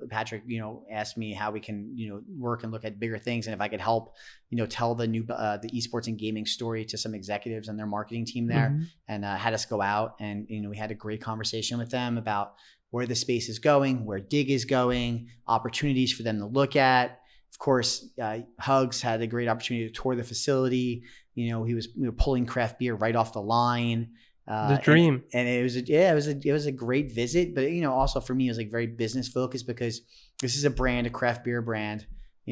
Patrick, asked me how we can, work and look at bigger things. And if I could help, tell the esports and gaming story to some executives and their marketing team there, mm-hmm. and had us go out and, we had a great conversation with them about where the space is going, where Dig is going, opportunities for them to look at. Of course, Hugs had a great opportunity to tour the facility. He was pulling craft beer right off the line. The dream. And it was a great visit, but also for me it was like very business focused because this is a craft beer brand.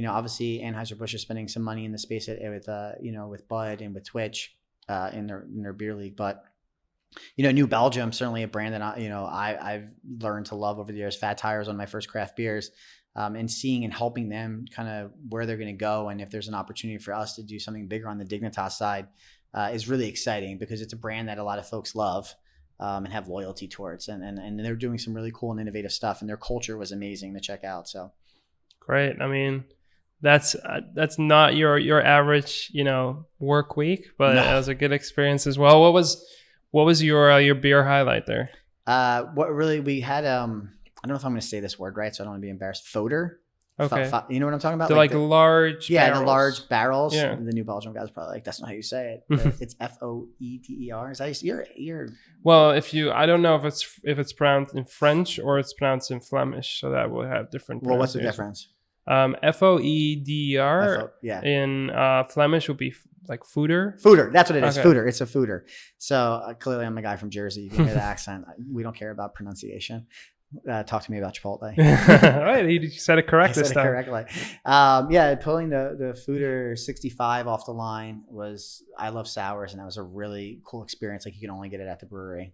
Obviously Anheuser-Busch is spending some money in the space with Bud and with Twitch in their beer league, but New Belgium, certainly a brand that I've learned to love over the years. Fat Tire was one of my first craft beers. And seeing and helping them kind of where they're going to go, and if there's an opportunity for us to do something bigger on the Dignitas side, is really exciting because it's a brand that a lot of folks love and have loyalty towards, and they're doing some really cool and innovative stuff, and their culture was amazing to check out. So great. I mean, that's not your average work week, but no. It was a good experience as well. What was your beer highlight there? What really we had I don't know if I'm going to say this word right, so I don't want to be embarrassed. Foder. Okay. You know what I'm talking about? The like large barrels. The large barrels. Yeah. The New Belgium guys probably like, that's not how you say it. It's Foeder. Is that you're Well, I don't know if it's pronounced in French or it's pronounced in Flemish, so that will have different. Well, what's the difference? Foeder. Yeah. In Flemish would be like Foeder. Foeder. That's what it is. Okay. Foeder. It's a Foeder. So clearly I'm a guy from Jersey. You can hear the accent. We don't care about pronunciation. Talk to me about Chipotle. Right, you said it correct this time. Correctly. Pulling the Foeder 65 off the line I love sours, and that was a really cool experience. Like you can only get it at the brewery,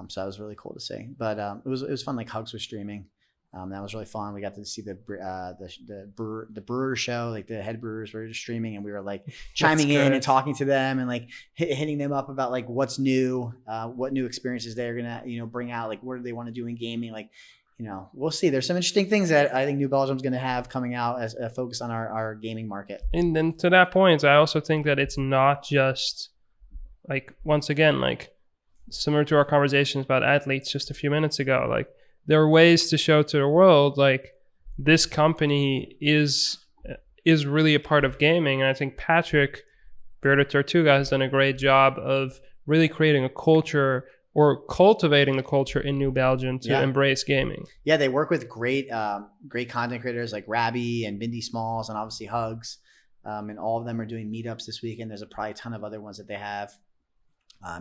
so that was really cool to see. But it was fun. Like Hugs was streaming. That was really fun. We got to see the brewer show. Like the head brewers were just streaming, and we were like chiming in and talking to them and like hitting them up about like what's new, what new experiences they're gonna bring out. Like what do they want to do in gaming? Like we'll see. There's some interesting things that I think New Belgium's gonna have coming out as a focus on our gaming market. And then to that point, I also think that it's not just like once again like similar to our conversations about athletes just a few minutes ago. Like there are ways to show to the world like this company is really a part of gaming, and I think Patrick Bearded Tortuga has done a great job of really creating a culture or cultivating the culture in New Belgium to embrace gaming. Yeah, they work with great content creators like Rabbi and Bindi Smalls and obviously Hugs, and all of them are doing meetups this weekend. There's probably a ton of other ones that they have.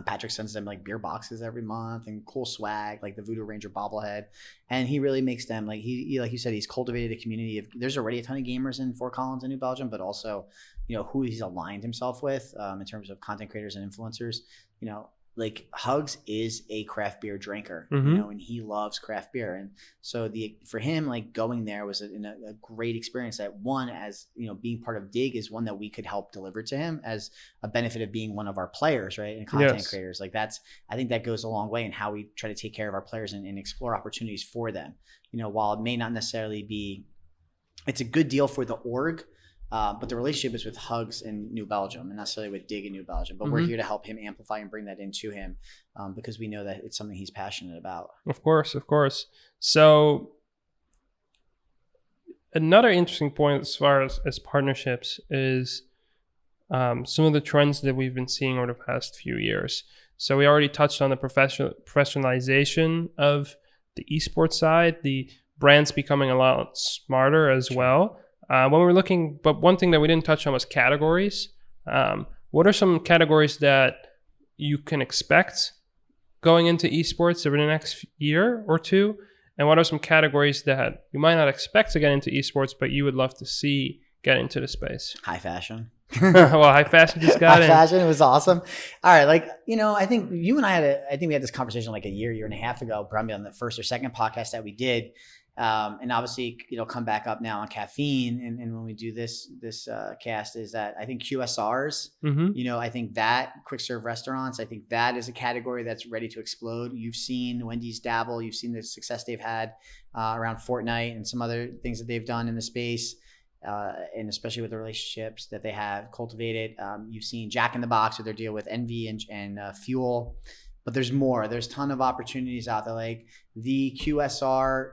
Patrick sends them like beer boxes every month and cool swag, like the Voodoo Ranger bobblehead. And he really makes them like he like you said, he's cultivated a community of, there's already a ton of gamers in Fort Collins and New Belgium, but also, who he's aligned himself with in terms of content creators and influencers, like Hugs is a craft beer drinker, and he loves craft beer. And so for him, like going there was a great experience that one, as being part of Dig is one that we could help deliver to him as a benefit of being one of our players, right? And content creators. Like I think that goes a long way in how we try to take care of our players and explore opportunities for them. While it may not necessarily be, it's a good deal for the org, but the relationship is with Hugs in New Belgium and not necessarily with Dig in New Belgium. But we're here to help him amplify and bring that into him because we know that it's something he's passionate about. Of course. So another interesting point as far as partnerships is some of the trends that we've been seeing over the past few years. So we already touched on the professionalization of the esports side, the brands becoming a lot smarter as well. When we're looking, but one thing that we didn't touch on was categories. What are some categories that you can expect going into esports over the next year or two? And what are some categories that you might not expect to get into esports, but you would love to see get into the space? High fashion. Well, high fashion just got in. High fashion was awesome. All right. Like, I think you and I we had this conversation like a year and a half ago, probably on the first or second podcast that we did. And obviously it'll come back up now on caffeine. And when we do this cast is that I think QSRs, I think that quick serve restaurants, I think that is a category that's ready to explode. You've seen Wendy's dabble, you've seen the success they've had around Fortnite and some other things that they've done in the space. And especially with the relationships that they have cultivated. You've seen Jack in the Box with their deal with Envy and Fuel, but there's more. There's a ton of opportunities out there. Like the QSR,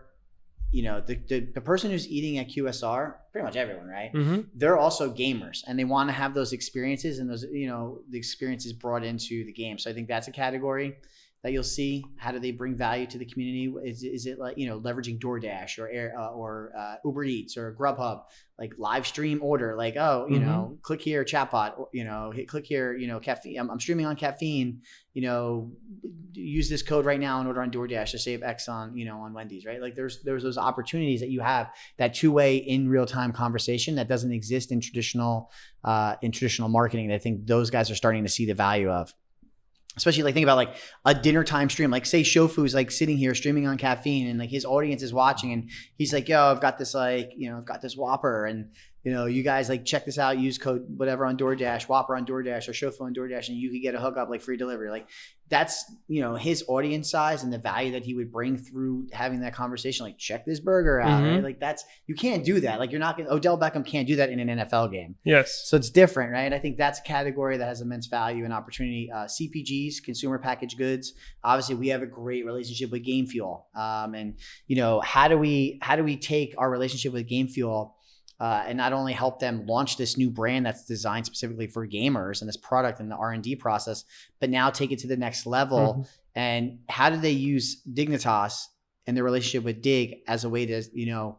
the person who's eating at QSR, pretty much everyone, right? They're also gamers and they want to have those experiences and those, the experiences brought into the game. So I think that's a category that you'll see. How do they bring value to the community? Is it like, leveraging DoorDash or Uber Eats or Grubhub, like live stream order, like, click here, chatbot, click here, caffeine. I'm streaming on caffeine, use this code right now and order on DoorDash to save X on Wendy's, right? Like there's those opportunities that you have, that two-way in real time conversation that doesn't exist in traditional marketing. That I think those guys are starting to see the value of. Especially like think about like a dinner time stream, like say Shofu's like sitting here streaming on caffeine and like his audience is watching and he's like, yo, I've got this I've got this Whopper and you guys like check this out, use code whatever on DoorDash, Whopper on DoorDash or Shofu on DoorDash and you could get a hookup like free delivery. Like that's, his audience size and the value that he would bring through having that conversation. Like check this burger out, right? Like you can't do that. Like you're not going to, Odell Beckham can't do that in an NFL game. Yes. So it's different, right? I think that's a category that has immense value and opportunity. CPGs, consumer packaged goods. Obviously we have a great relationship with Game Fuel. And how do we take our relationship with Game Fuel and not only help them launch this new brand that's designed specifically for gamers and this product and the R&D process, but now take it to the next level. And how do they use Dignitas and their relationship with Dig as a way to,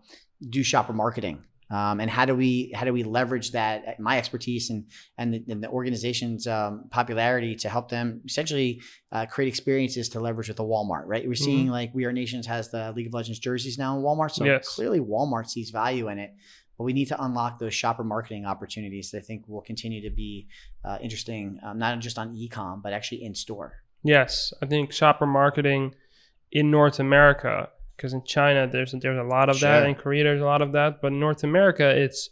do shopper marketing? And how do we leverage that, my expertise and the organization's popularity to help them essentially create experiences to leverage with the Walmart, right? We're seeing like We Are Nations has the League of Legends jerseys now in Walmart. So clearly Walmart sees value in it. But we need to unlock those shopper marketing opportunities that I think will continue to be interesting, not just on e-com, but actually in store. Yes, I think shopper marketing in North America, because in China there's a lot of that, and Korea there's a lot of that, but in North America it's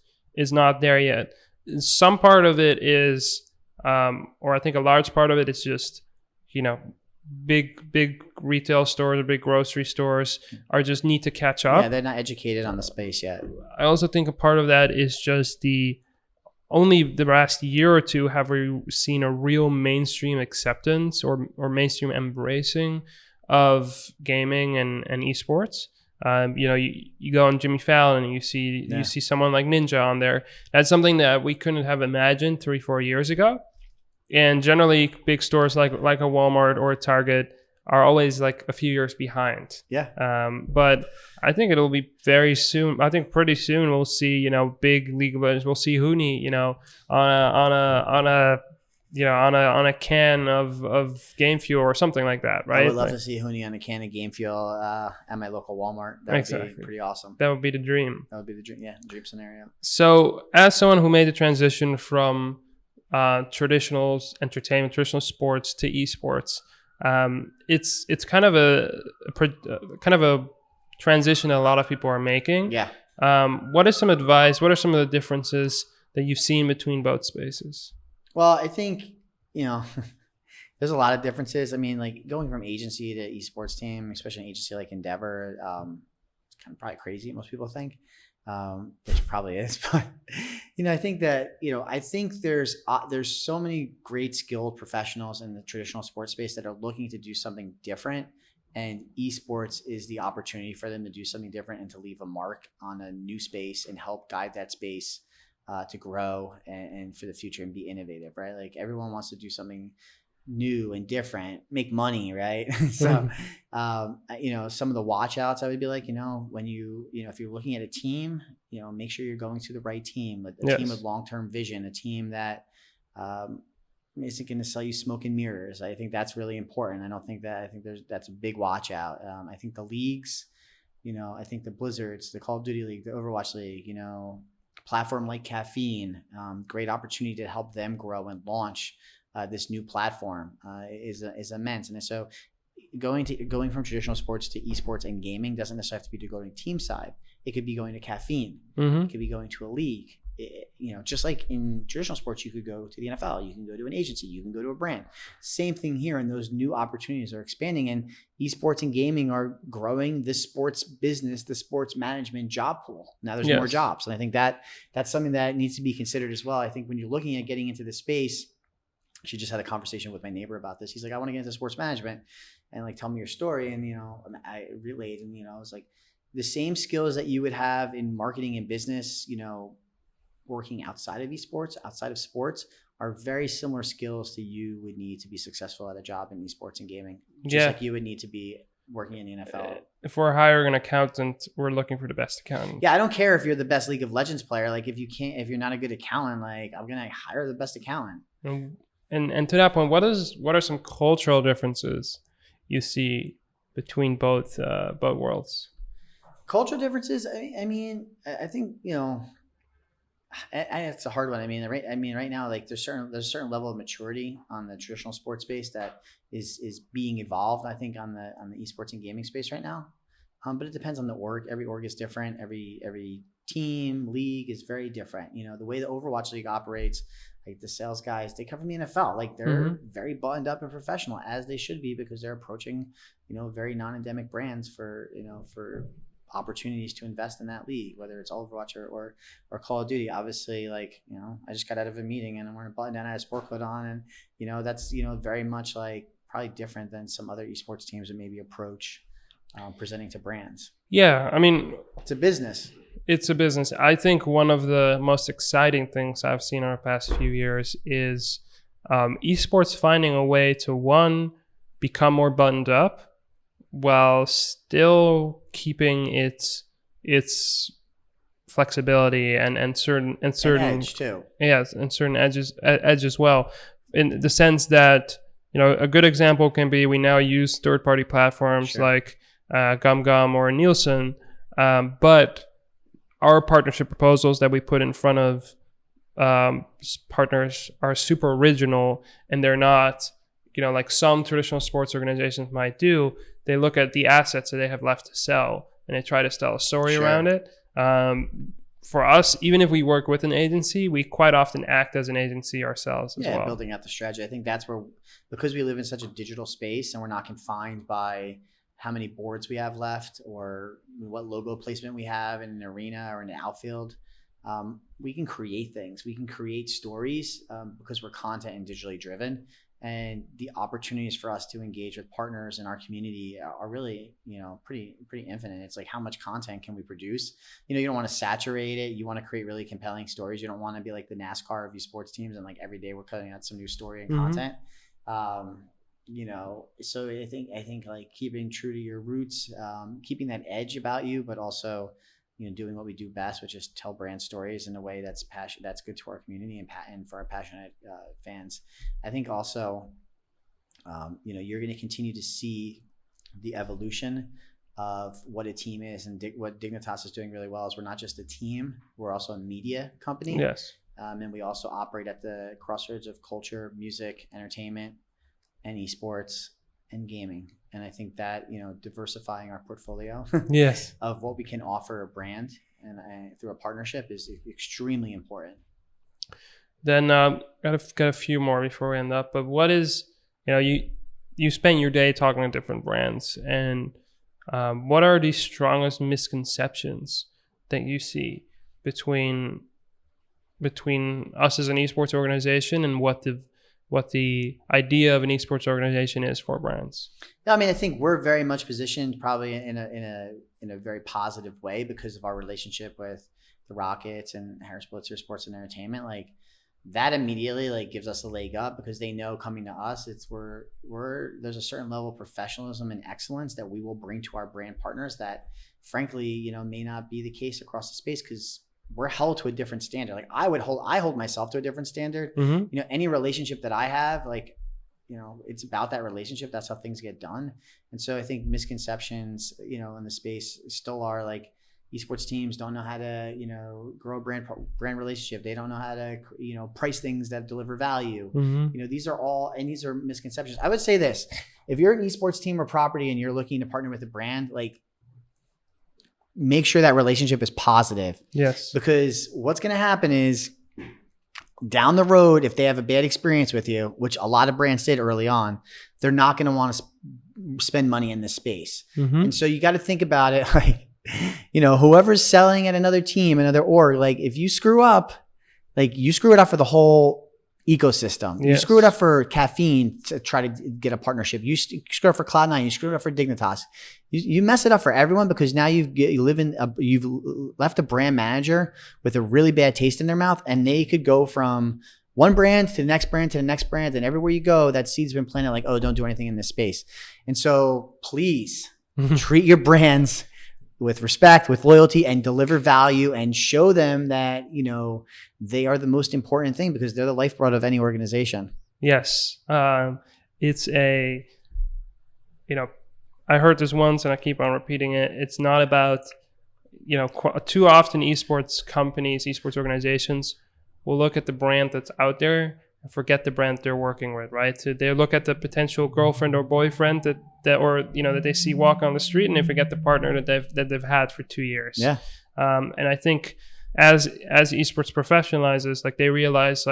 not there yet. Some part of it is, or I think a large part of it is just, big retail stores or big grocery stores are just need to catch up. Yeah, they're not educated on the space yet. I also think a part of that is just only the last year or two have we seen a real mainstream acceptance or mainstream embracing of gaming and esports. You go on Jimmy Fallon and you see someone like Ninja on there. That's something that we couldn't have imagined 3-4 years ago. And generally, big stores like a Walmart or a Target are always like a few years behind. Yeah. But I think it'll be very soon. I think pretty soon we'll see, big League of Legends. We'll see Huni, on a on a can of game fuel or something like that, right? I would love to see Huni on a can of game fuel at my local Walmart. That would be pretty awesome. That would be the dream. That would be the dream. Yeah, dream scenario. So, as someone who made the transition from traditional entertainment, traditional sports to esports, it's kind of a transition that a lot of people are making. Yeah. What is some advice? What are some of the differences that you've seen between both spaces? Well, I think, there's a lot of differences. I mean, like going from agency to esports team, especially an agency like Endeavor, it's kind of probably crazy, most people think, which probably is. But, I think that, I think there's so many great skilled professionals in the traditional sports space that are looking to do something different. And esports is the opportunity for them to do something different and to leave a mark on a new space and help guide that space to grow and for the future and be innovative, right? Like everyone wants to do something new and different, make money, right? So, some of the watch outs, I would be like, when if you're looking at a team, make sure you're going to the right team, a team with long-term vision, a team that isn't going to sell you smoke and mirrors. I think that's really important. I think that's a big watch out. I think the leagues, I think the Blizzards, the Call of Duty League, the Overwatch League, platform like Caffeine, great opportunity to help them grow and launch this new platform is immense. And so going from traditional sports to esports and gaming doesn't necessarily have to be to going team side. It could be going to Caffeine. Mm-hmm. It could be going to a league. Just like in traditional sports, you could go to the NFL, you can go to an agency, you can go to a brand. Same thing here, and those new opportunities are expanding, and esports and gaming are growing the sports business, the sports management job pool. Now there's more jobs, and I think that's something that needs to be considered as well. I think when you're looking at getting into the space, she just had a conversation with my neighbor about this. He's like, I want to get into sports management, and like, tell me your story. And I relayed, and I was like, the same skills that you would have in marketing and business, working outside of esports, outside of sports, are very similar skills to you would need to be successful at a job in esports and gaming. Just like you would need to be working in the NFL. If we're hiring an accountant, we're looking for the best accountant. Yeah, I don't care if you're the best League of Legends player. Like if you're not a good accountant, like I'm gonna hire the best accountant. And to that point, what are some cultural differences you see between both worlds? Cultural differences. I mean, I think it's a hard one. I mean, right now, like there's a certain level of maturity on the traditional sports space that is being evolved. I think on the esports and gaming space right now, but it depends on the org. Every org is different. Every team league is very different. The way the Overwatch League operates, like the sales guys, they come from the NFL. Like they're very buttoned up and professional, as they should be, because they're approaching very non-endemic brands for opportunities to invest in that league, whether it's Overwatch or Call of Duty. Obviously, like I just got out of a meeting and I'm wearing a button down, I had a sport coat on, and that's very much like probably different than some other esports teams that maybe approach presenting to brands. Yeah, I mean, it's a business. It's a business. I think one of the most exciting things I've seen over the past few years is esports finding a way to become more buttoned up while still keeping its flexibility and certain edge too. Yes, and certain edge as well, in the sense that a good example can be we now use third-party platforms like Gum or Nielsen, but our partnership proposals that we put in front of partners are super original, and they're not like some traditional sports organizations might do. They look at the assets that they have left to sell and they try to tell a story around it. For us, even if we work with an agency, we quite often act as an agency ourselves as well. Building out the strategy. I think that's where, because we live in such a digital space and we're not confined by how many boards we have left or what logo placement we have in an arena or in an outfield, we can create things. We can create stories because we're content and digitally driven. And the opportunities for us to engage with partners in our community are really, pretty infinite. It's like, how much content can we produce? You don't want to saturate it. You want to create really compelling stories. You don't want to be like the NASCAR of these sports teams and like every day we're cutting out some new story and content. So I think like keeping true to your roots, keeping that edge about you, but also doing what we do best, which is tell brand stories in a way that's that's good to our community and for our passionate fans. I think also, you're going to continue to see the evolution of what a team is, and what Dignitas is doing really well is we're not just a team, we're also a media company. Yes. And we also operate at the crossroads of culture, music, entertainment, and esports and gaming. And I think that, diversifying our portfolio yes. of what we can offer a brand and through a partnership is extremely important. Then got a few more before we end up. But what is, you spend your day talking to different brands, and what are the strongest misconceptions that you see between us as an esports organization and what the idea of an esports organization is for brands? I mean, I think we're very much positioned probably in a very positive way because of our relationship with the Rockets and Harris Blitzer Sports and Entertainment. Like that immediately gives us a leg up because they know coming to us, there's a certain level of professionalism and excellence that we will bring to our brand partners that frankly, may not be the case across the space because we're held to a different standard. Like I hold myself to a different standard. Mm-hmm. Any relationship that I have, it's about that relationship. That's how things get done. And so I think misconceptions, in the space still are esports teams don't know how to, grow a brand relationship. They don't know how to, price things that deliver value. Mm-hmm. These are misconceptions. I would say this, if you're an esports team or property and you're looking to partner with a brand, make sure that relationship is positive. Yes. Because what's going to happen is down the road, if they have a bad experience with you, which a lot of brands did early on, they're not going to want to spend money in this space. Mm-hmm. And so you got to think about it whoever's selling at another team, another org, if you screw up, you screw it up for the whole ecosystem. Yes. You screw it up for Caffeine to try to get a partnership. You screw it up for Cloud9. You screw it up for Dignitas. You mess it up for everyone because now you've left a brand manager with a really bad taste in their mouth, and they could go from one brand to the next brand to the next brand, and everywhere you go, that seed's been planted. Don't do anything in this space. And so please treat your brands with respect, with loyalty, and deliver value and show them that, they are the most important thing because they're the lifeblood of any organization. Yes. It's I heard this once and I keep on repeating it. It's not about, too often esports companies, esports organizations will look at the brand that's out there and forget the brand they're working with, right? So they look at the potential girlfriend or boyfriend that they see walk on the street, and they forget the partner that they've had for 2 years. Yeah. And I think as esports professionalizes, they realize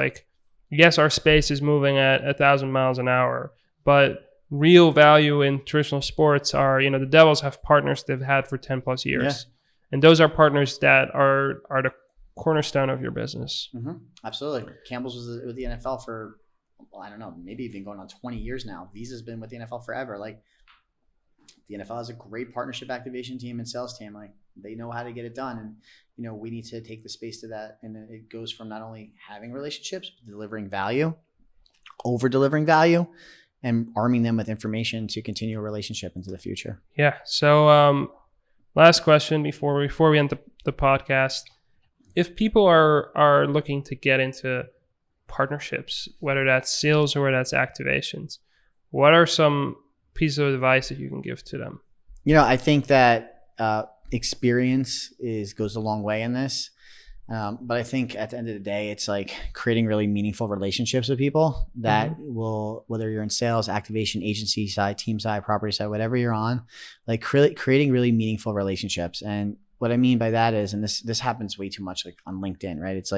yes, our space is moving at 1,000 miles an hour, but real value in traditional sports are, the Devils have partners they've had for 10 plus years. Yeah. And those are partners that are the cornerstone of your business. Mm-hmm. Absolutely. Campbell's was with the NFL for, I don't know, maybe even going on 20 years now. Visa's been with the NFL forever. The NFL has a great partnership activation team and sales team. They know how to get it done. And, we need to take the space to that. And it goes from not only having relationships, but delivering value, over delivering value, and arming them with information to continue a relationship into the future. Yeah. So last question before we end the podcast. If people are looking to get into partnerships, whether that's sales or whether that's activations, what are some pieces of advice that you can give to them? I think that experience goes a long way in this. But I think at the end of the day, it's creating really meaningful relationships with people that will, whether you're in sales, activation, agency side, team side, property side, whatever you're on, creating really meaningful relationships. And what I mean by that is, and this happens way too much on LinkedIn, right? It's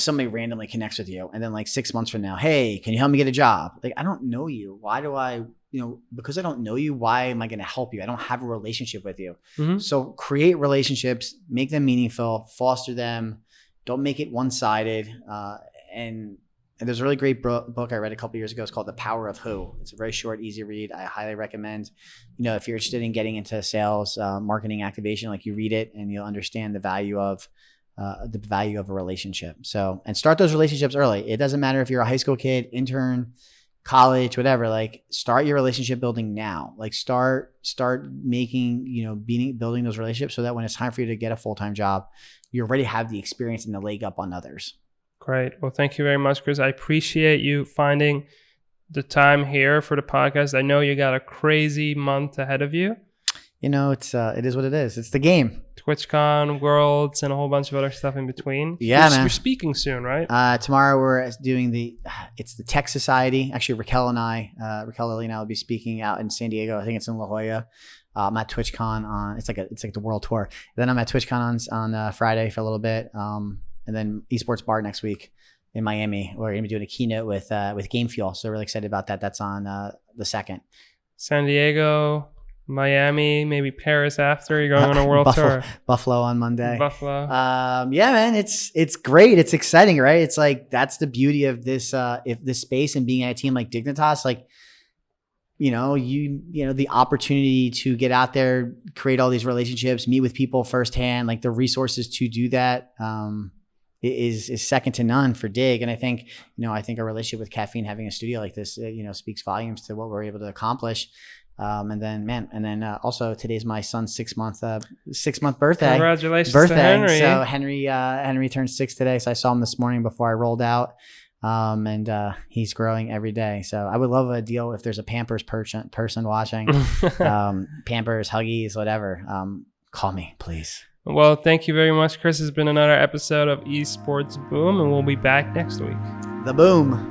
somebody randomly connects with you and then 6 months from now, hey, can you help me get a job? I don't know you. Why do I, because I don't know you, why am I going to help you? I don't have a relationship with you. Mm-hmm. So create relationships, make them meaningful, foster them. Don't make it one-sided. And there's a really great book I read a couple years ago. It's called The Power of Who. It's a very short, easy read. I highly recommend, if you're interested in getting into sales, marketing, activation, you read it and you'll understand the value of a relationship. So, and start those relationships early. It doesn't matter if you're a high school kid, intern, college, whatever, like start your relationship building now. Like start making, building those relationships so that when it's time for you to get a full-time job, you already have the experience and the leg up on others. Great. Well, thank you very much, Chris. I appreciate you finding the time here for the podcast. I know you got a crazy month ahead of you. It is what it is. It's the game. TwitchCon, Worlds, and a whole bunch of other stuff in between. Yeah, man. You're speaking soon, right? Tomorrow we're doing it's the Tech Society. Actually, Raquel Lilly and I will be speaking out in San Diego. I think it's in La Jolla. I'm at TwitchCon it's like the world tour. Then I'm at TwitchCon on Friday for a little bit. And then Esports Bar next week in Miami. We're going to be doing a keynote with Game Fuel. So really excited about that. That's on the 2nd. San Diego, Miami, maybe Paris after. You're going on a world tour. Buffalo on Monday. Buffalo. Yeah, man, it's great. It's exciting, right? It's like, that's the beauty of this space and being at a team like Dignitas. Like, the opportunity to get out there, create all these relationships, meet with people firsthand, like the resources to do that, is second to none for Dig. And I think our relationship with Caffeine, having a studio like this, speaks volumes to what we're able to accomplish. And then also today's my son's 6-month birthday. Congratulations to Henry. So Henry turned 6 today. So I saw him this morning before I rolled out. And he's growing every day. So I would love a deal if there's a Pampers person watching, Pampers, Huggies, whatever. Call me, please. Well, thank you very much, Chris. It's been another episode of Esports Boom, and we'll be back next week. The Boom.